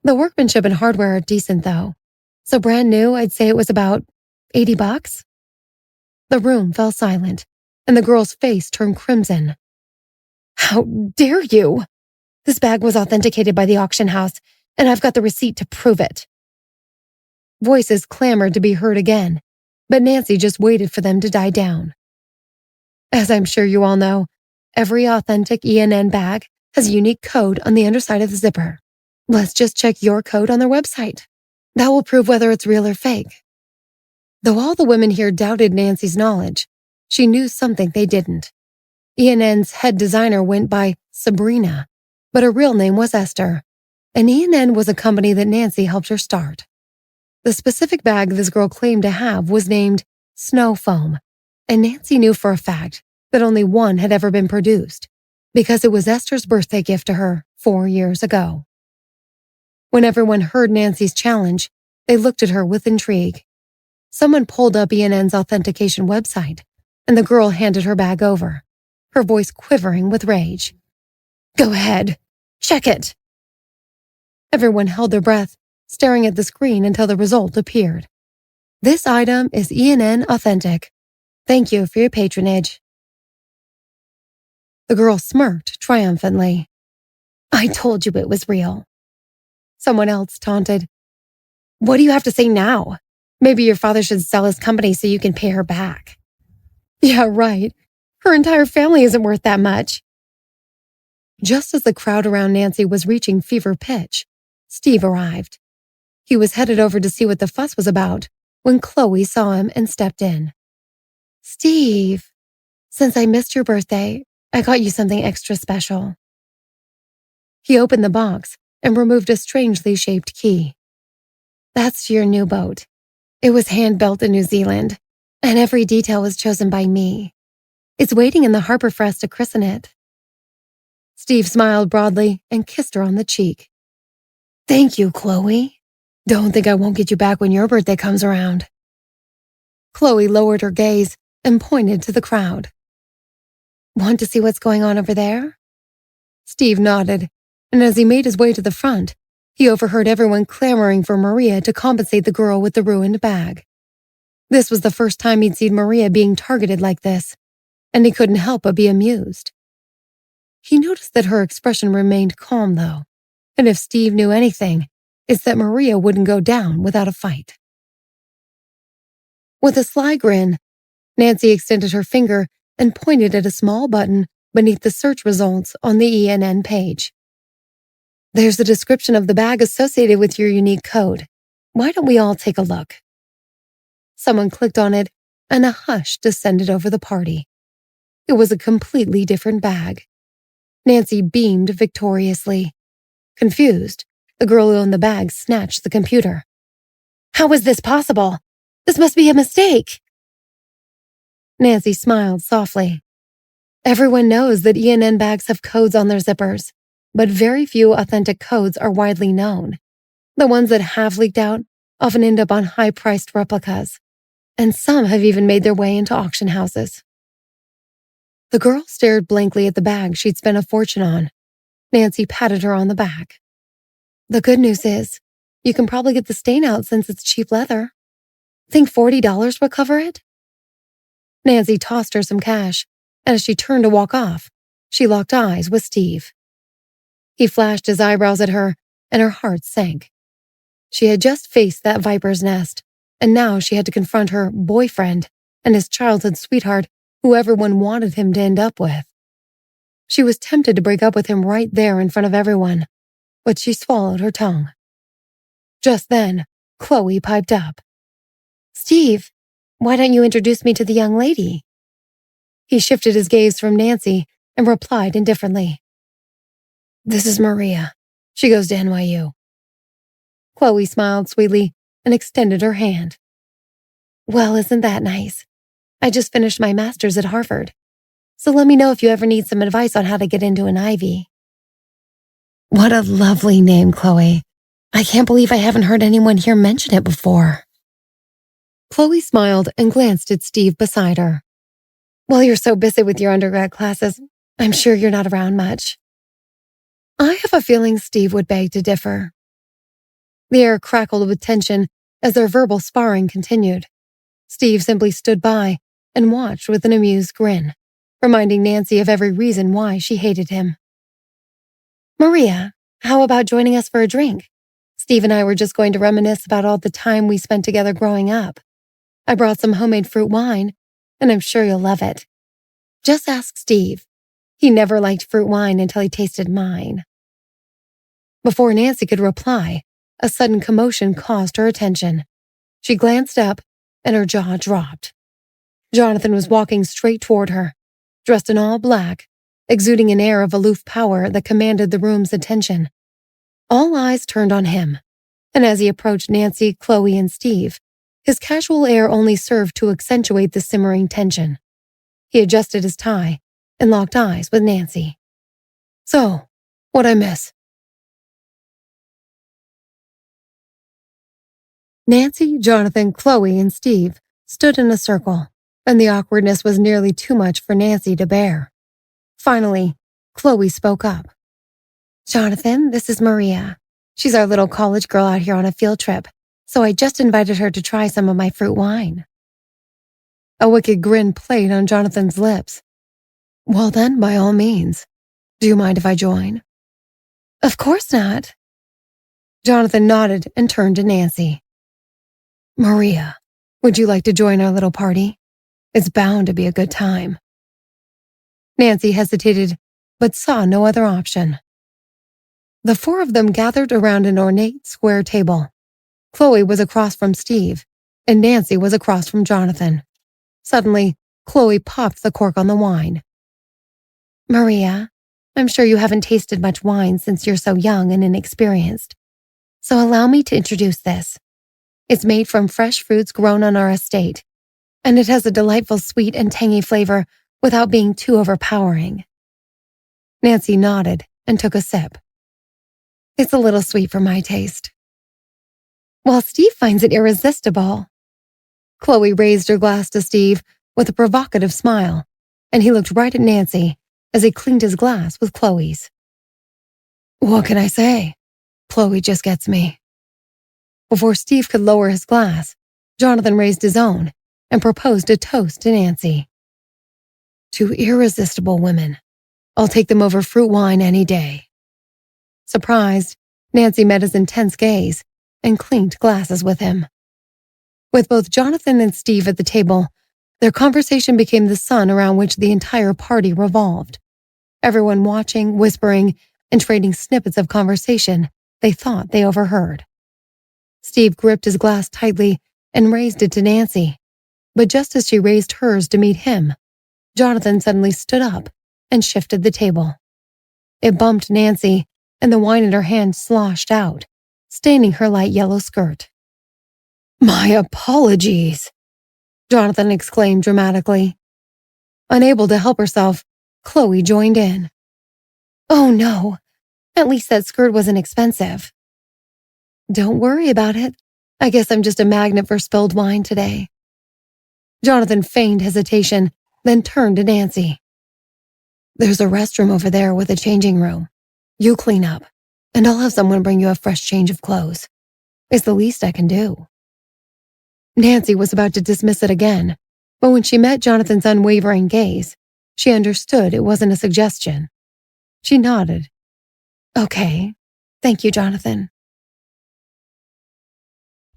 The workmanship and hardware are decent though. So brand new, I'd say it was about $80. The room fell silent, and the girl's face turned crimson. How dare you? This bag was authenticated by the auction house, and I've got the receipt to prove it. Voices clamored to be heard again, but Nancy just waited for them to die down. As I'm sure you all know, every authentic E&N bag has a unique code on the underside of the zipper. Let's just check your code on their website. That will prove whether it's real or fake. Though all the women here doubted Nancy's knowledge, she knew something they didn't. E&N's head designer went by Sabrina, but her real name was Esther, and E&N was a company that Nancy helped her start. The specific bag this girl claimed to have was named Snow Foam, and Nancy knew for a fact that only one had ever been produced, because it was Esther's birthday gift to her 4 years ago. When everyone heard Nancy's challenge, they looked at her with intrigue. Someone pulled up ENN's authentication website, and the girl handed her bag over, her voice quivering with rage. "Go ahead. Check it." Everyone held their breath, staring at the screen until the result appeared. "This item is ENN authentic. Thank you for your patronage." The girl smirked triumphantly. "I told you it was real." Someone else taunted. "What do you have to say now? Maybe your father should sell his company so you can pay her back." "Yeah, right. Her entire family isn't worth that much." Just as the crowd around Nancy was reaching fever pitch, Steve arrived. He was headed over to see what the fuss was about when Chloe saw him and stepped in. "Steve, since I missed your birthday, I got you something extra special." He opened the box and removed a strangely shaped key. "That's your new boat. It was hand-built in New Zealand, and every detail was chosen by me. It's waiting in the harbor for us to christen it." Steve smiled broadly and kissed her on the cheek. "Thank you, Chloe. Don't think I won't get you back when your birthday comes around." Chloe lowered her gaze and pointed to the crowd. "Want to see what's going on over there?" Steve nodded, and as he made his way to the front, he overheard everyone clamoring for Maria to compensate the girl with the ruined bag. This was the first time he'd seen Maria being targeted like this, and he couldn't help but be amused. He noticed that her expression remained calm, though, and if Steve knew anything, it's that Maria wouldn't go down without a fight. With a sly grin, Nancy extended her finger and pointed at a small button beneath the search results on the ENN page. "There's a description of the bag associated with your unique code. Why don't we all take a look?" Someone clicked on it, and a hush descended over the party. It was a completely different bag. Nancy beamed victoriously. Confused, the girl who owned the bag snatched the computer. "How is this possible? This must be a mistake." Nancy smiled softly. Everyone knows that ENN bags have codes on their zippers, but very few authentic codes are widely known. The ones that have leaked out often end up on high-priced replicas, and some have even made their way into auction houses. The girl stared blankly at the bag she'd spent a fortune on. Nancy patted her on the back. "The good news is, you can probably get the stain out since it's cheap leather. Think $40 will cover it?" Nancy tossed her some cash, and as she turned to walk off, she locked eyes with Steve. He flashed his eyebrows at her, and her heart sank. She had just faced that viper's nest, and now she had to confront her boyfriend and his childhood sweetheart, who everyone wanted him to end up with. She was tempted to break up with him right there in front of everyone, but she swallowed her tongue. Just then, Chloe piped up. "Steve, why don't you introduce me to the young lady?" He shifted his gaze from Nancy and replied indifferently. "This is Maria. She goes to NYU." Chloe smiled sweetly and extended her hand. "Well, isn't that nice? I just finished my master's at Harvard, so let me know if you ever need some advice on how to get into an Ivy." "What a lovely name, Chloe. I can't believe I haven't heard anyone here mention it before." Chloe smiled and glanced at Steve beside her. "Well, you're so busy with your undergrad classes, I'm sure you're not around much." I have a feeling Steve would beg to differ. The air crackled with tension as their verbal sparring continued. Steve simply stood by and watched with an amused grin, reminding Nancy of every reason why she hated him. "Maria, how about joining us for a drink? Steve and I were just going to reminisce about all the time we spent together growing up. I brought some homemade fruit wine, and I'm sure you'll love it. Just ask Steve. He never liked fruit wine until he tasted mine." Before Nancy could reply, a sudden commotion caused her attention. She glanced up, and her jaw dropped. Jonathan was walking straight toward her, dressed in all black, exuding an air of aloof power that commanded the room's attention. All eyes turned on him, and as he approached Nancy, Chloe, and Steve, his casual air only served to accentuate the simmering tension. He adjusted his tie and locked eyes with Nancy. So, what'd I miss? Nancy, Jonathan, Chloe, and Steve stood in a circle, and the awkwardness was nearly too much for Nancy to bear. Finally, Chloe spoke up. Jonathan, this is Maria. She's our little college girl out here on a field trip, so I just invited her to try some of my fruit wine. A wicked grin played on Jonathan's lips. Well then, by all means. Do you mind if I join? Of course not. Jonathan nodded and turned to Nancy. Maria, would you like to join our little party? It's bound to be a good time. Nancy hesitated, but saw no other option. The four of them gathered around an ornate square table. Chloe was across from Steve, and Nancy was across from Jonathan. Suddenly, Chloe popped the cork on the wine. Maria, I'm sure you haven't tasted much wine since you're so young and inexperienced. So allow me to introduce this. It's made from fresh fruits grown on our estate, and it has a delightful sweet and tangy flavor without being too overpowering. Nancy nodded and took a sip. It's a little sweet for my taste. While Steve finds it irresistible. Chloe raised her glass to Steve with a provocative smile, and he looked right at Nancy as he cleaned his glass with Chloe's. What can I say? Chloe just gets me. Before Steve could lower his glass, Jonathan raised his own and proposed a toast to Nancy. To irresistible women. I'll take them over fruit wine any day. Surprised, Nancy met his intense gaze and clinked glasses with him. With both Jonathan and Steve at the table, their conversation became the sun around which the entire party revolved. Everyone watching, whispering, and trading snippets of conversation they thought they overheard. Steve gripped his glass tightly and raised it to Nancy, but just as she raised hers to meet him, Jonathan suddenly stood up and shifted the table. It bumped Nancy, and the wine in her hand sloshed out, staining her light yellow skirt. My apologies, Jonathan exclaimed dramatically. Unable to help herself, Chloe joined in. Oh no, at least that skirt wasn't expensive. Don't worry about it. I guess I'm just a magnet for spilled wine today. Jonathan feigned hesitation, then turned to Nancy. There's a restroom over there with a changing room. You clean up, and I'll have someone bring you a fresh change of clothes. It's the least I can do. Nancy was about to dismiss it again, but when she met Jonathan's unwavering gaze, she understood it wasn't a suggestion. She nodded. Okay, thank you, Jonathan.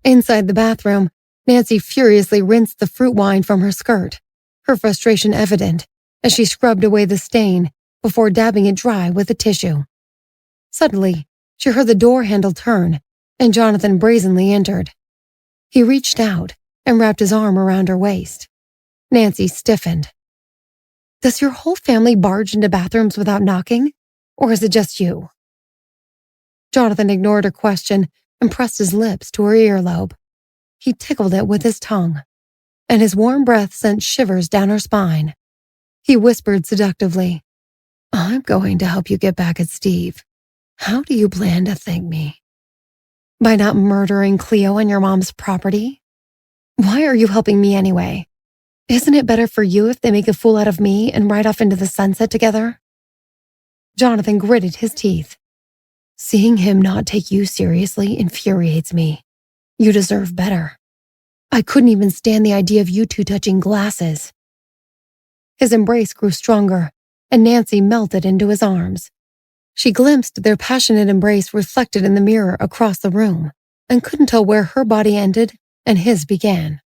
Inside the bathroom, Nancy furiously rinsed the fruit wine from her skirt, her frustration evident as she scrubbed away the stain before dabbing it dry with a tissue. Suddenly, she heard the door handle turn, and Jonathan brazenly entered. He reached out and wrapped his arm around her waist. Nancy stiffened. Does your whole family barge into bathrooms without knocking, or is it just you? Jonathan ignored her question and pressed his lips to her earlobe. He tickled it with his tongue, and his warm breath sent shivers down her spine. He whispered seductively, I'm going to help you get back at Steve. How do you plan to thank me? By not murdering Cleo on your mom's property? Why are you helping me anyway? Isn't it better for you if they make a fool out of me and ride off into the sunset together? Jonathan gritted his teeth. Seeing him not take you seriously infuriates me. You deserve better. I couldn't even stand the idea of you two touching glasses. His embrace grew stronger, and Nancy melted into his arms. She glimpsed their passionate embrace reflected in the mirror across the room, and couldn't tell where her body ended and his began.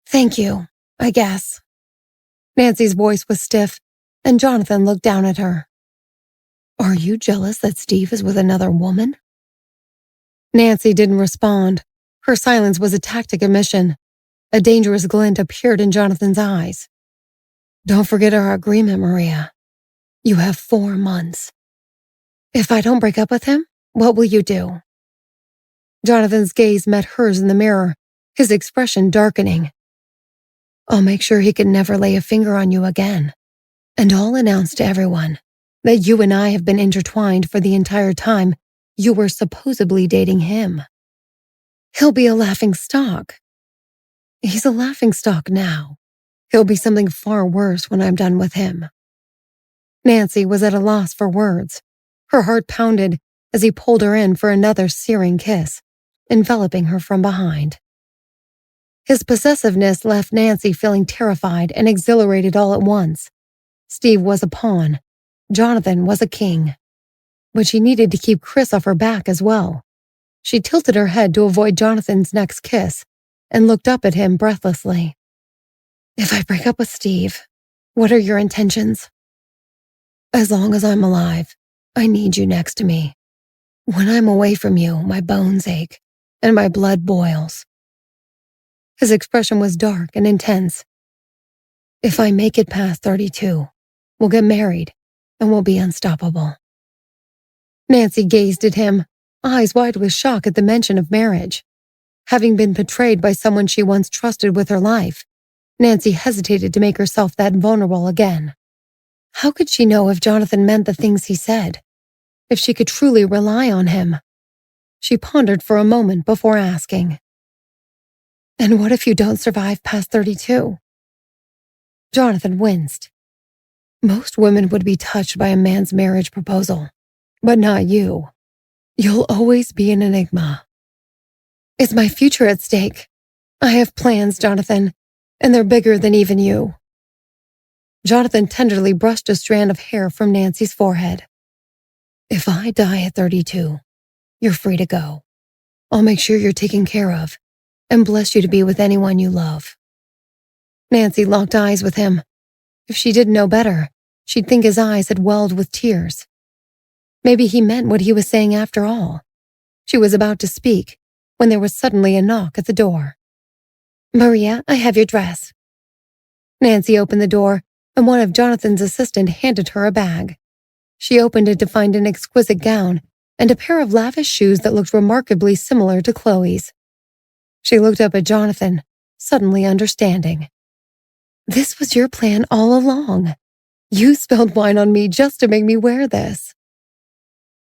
Thank you, I guess. Nancy's voice was stiff, and Jonathan looked down at her. Are you jealous that Steve is with another woman? Nancy didn't respond. Her silence was a tactic omission. A dangerous glint appeared in Jonathan's eyes. Don't forget our agreement, Maria. You have 4 months. If I don't break up with him, what will you do? Jonathan's gaze met hers in the mirror, his expression darkening. I'll make sure he can never lay a finger on you again. And I'll announce to everyone that you and I have been intertwined for the entire time you were supposedly dating him. He'll be a laughingstock. He's a laughingstock now. He'll be something far worse when I'm done with him." Nancy was at a loss for words. Her heart pounded as he pulled her in for another searing kiss, enveloping her from behind. His possessiveness left Nancy feeling terrified and exhilarated all at once. Steve was a pawn. Jonathan was a king. But she needed to keep Chris off her back as well. She tilted her head to avoid Jonathan's next kiss and looked up at him breathlessly. "If I break up with Steve, what are your intentions?" "As long as I'm alive, I need you next to me. When I'm away from you, my bones ache and my blood boils." His expression was dark and intense. "If I make it past 32, we'll get married and we'll be unstoppable." Nancy gazed at him, eyes wide with shock at the mention of marriage. Having been betrayed by someone she once trusted with her life, Nancy hesitated to make herself that vulnerable again. How could she know if Jonathan meant the things he said? If she could truly rely on him? She pondered for a moment before asking, "And what if you don't survive past 32? Jonathan winced. Most women would be touched by a man's marriage proposal, but not you. You'll always be an enigma. It's my future at stake. I have plans, Jonathan, and they're bigger than even you." Jonathan tenderly brushed a strand of hair from Nancy's forehead. "If I die at 32, you're free to go. I'll make sure you're taken care of and bless you to be with anyone you love." Nancy locked eyes with him. If she didn't know better, she'd think his eyes had welled with tears. Maybe he meant what he was saying after all. She was about to speak when there was suddenly a knock at the door. "Maria, I have your dress." Nancy opened the door, and one of Jonathan's assistants handed her a bag. She opened it to find an exquisite gown and a pair of lavish shoes that looked remarkably similar to Chloe's. She looked up at Jonathan, suddenly understanding. "This was your plan all along. You spilled wine on me just to make me wear this."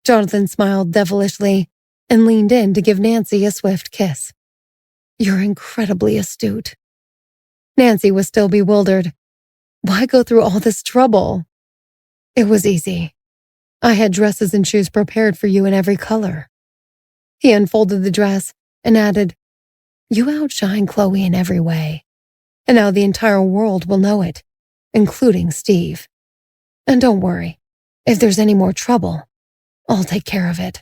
Jonathan smiled devilishly and leaned in to give Nancy a swift kiss. "You're incredibly astute." Nancy was still bewildered. Why go through all this trouble? "It was easy. I had dresses and shoes prepared for you in every color." He unfolded the dress and added, "You outshine Chloe in every way, and now the entire world will know it, including Steve. And don't worry, if there's any more trouble, I'll take care of it."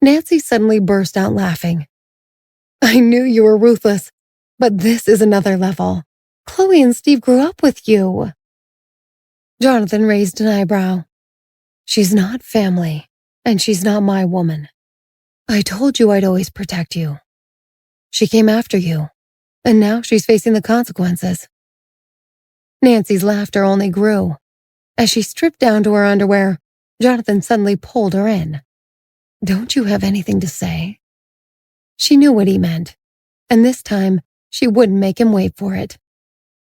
Nancy suddenly burst out laughing. "I knew you were ruthless, but this is another level. Chloe and Steve grew up with you." Jonathan raised an eyebrow. "She's not family, and she's not my woman. I told you I'd always protect you. She came after you, and now she's facing the consequences." Nancy's laughter only grew. As she stripped down to her underwear, Jonathan suddenly pulled her in. "Don't you have anything to say?" She knew what he meant, and this time she wouldn't make him wait for it.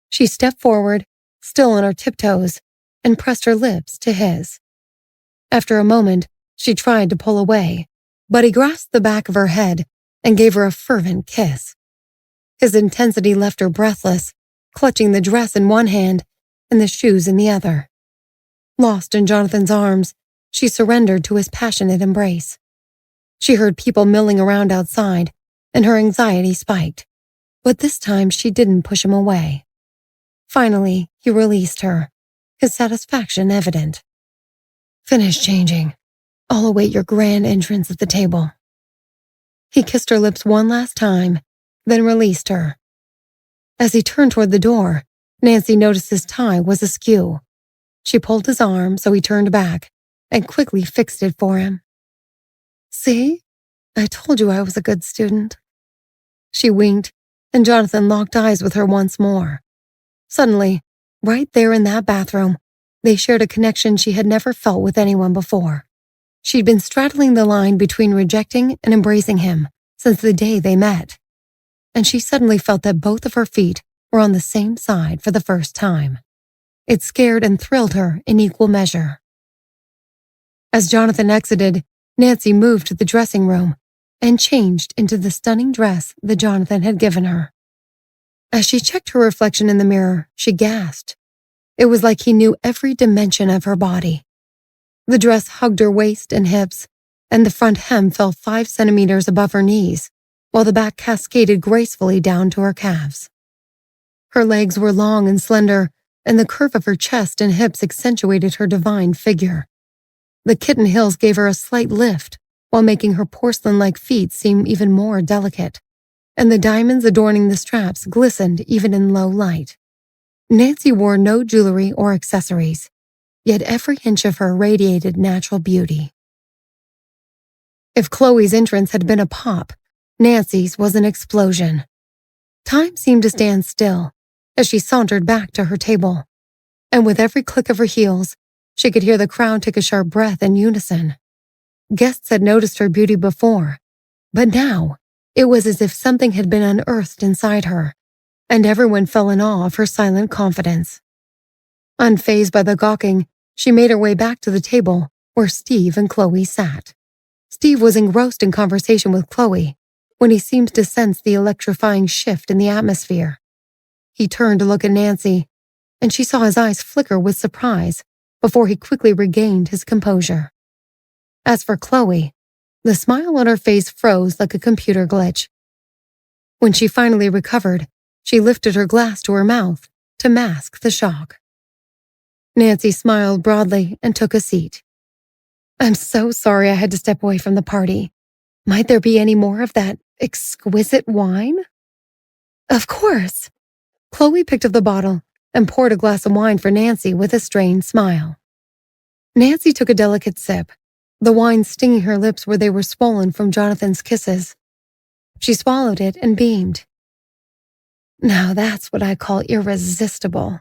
She stepped forward, still on her tiptoes, and pressed her lips to his. After a moment, she tried to pull away, but he grasped the back of her head and gave her a fervent kiss. His intensity left her breathless, clutching the dress in one hand and the shoes in the other. Lost in Jonathan's arms, she surrendered to his passionate embrace. She heard people milling around outside, and her anxiety spiked. But this time she didn't push him away. Finally, he released her, his satisfaction evident. "Finish changing. I'll await your grand entrance at the table." He kissed her lips one last time, then released her. As he turned toward the door, Nancy noticed his tie was askew. She pulled his arm so he turned back and quickly fixed it for him. "See? I told you I was a good student." She winked, and Jonathan locked eyes with her once more. Suddenly, right there in that bathroom, they shared a connection she had never felt with anyone before. She'd been straddling the line between rejecting and embracing him since the day they met. And she suddenly felt that both of her feet were on the same side for the first time. It scared and thrilled her in equal measure. As Jonathan exited, Nancy moved to the dressing room and changed into the stunning dress that Jonathan had given her. As she checked her reflection in the mirror, she gasped. It was like he knew every dimension of her body. The dress hugged her waist and hips, and the front hem fell 5 centimeters above her knees, while the back cascaded gracefully down to her calves. Her legs were long and slender, and the curve of her chest and hips accentuated her divine figure. The kitten heels gave her a slight lift, while making her porcelain-like feet seem even more delicate, and the diamonds adorning the straps glistened even in low light. Nancy wore no jewelry or accessories, yet every inch of her radiated natural beauty. If Chloe's entrance had been a pop, Nancy's was an explosion. Time seemed to stand still as she sauntered back to her table, and with every click of her heels, she could hear the crowd take a sharp breath in unison. Guests had noticed her beauty before, but now it was as if something had been unearthed inside her, and everyone fell in awe of her silent confidence. Unfazed by the gawking, she made her way back to the table where Steve and Chloe sat. Steve was engrossed in conversation with Chloe when he seemed to sense the electrifying shift in the atmosphere. He turned to look at Nancy, and she saw his eyes flicker with surprise before he quickly regained his composure. As for Chloe, the smile on her face froze like a computer glitch. When she finally recovered, she lifted her glass to her mouth to mask the shock. Nancy smiled broadly and took a seat. "I'm so sorry I had to step away from the party. Might there be any more of that exquisite wine?" "Of course." Chloe picked up the bottle and poured a glass of wine for Nancy with a strained smile. Nancy took a delicate sip, the wine stinging her lips where they were swollen from Jonathan's kisses. She swallowed it and beamed. "Now that's what I call irresistible."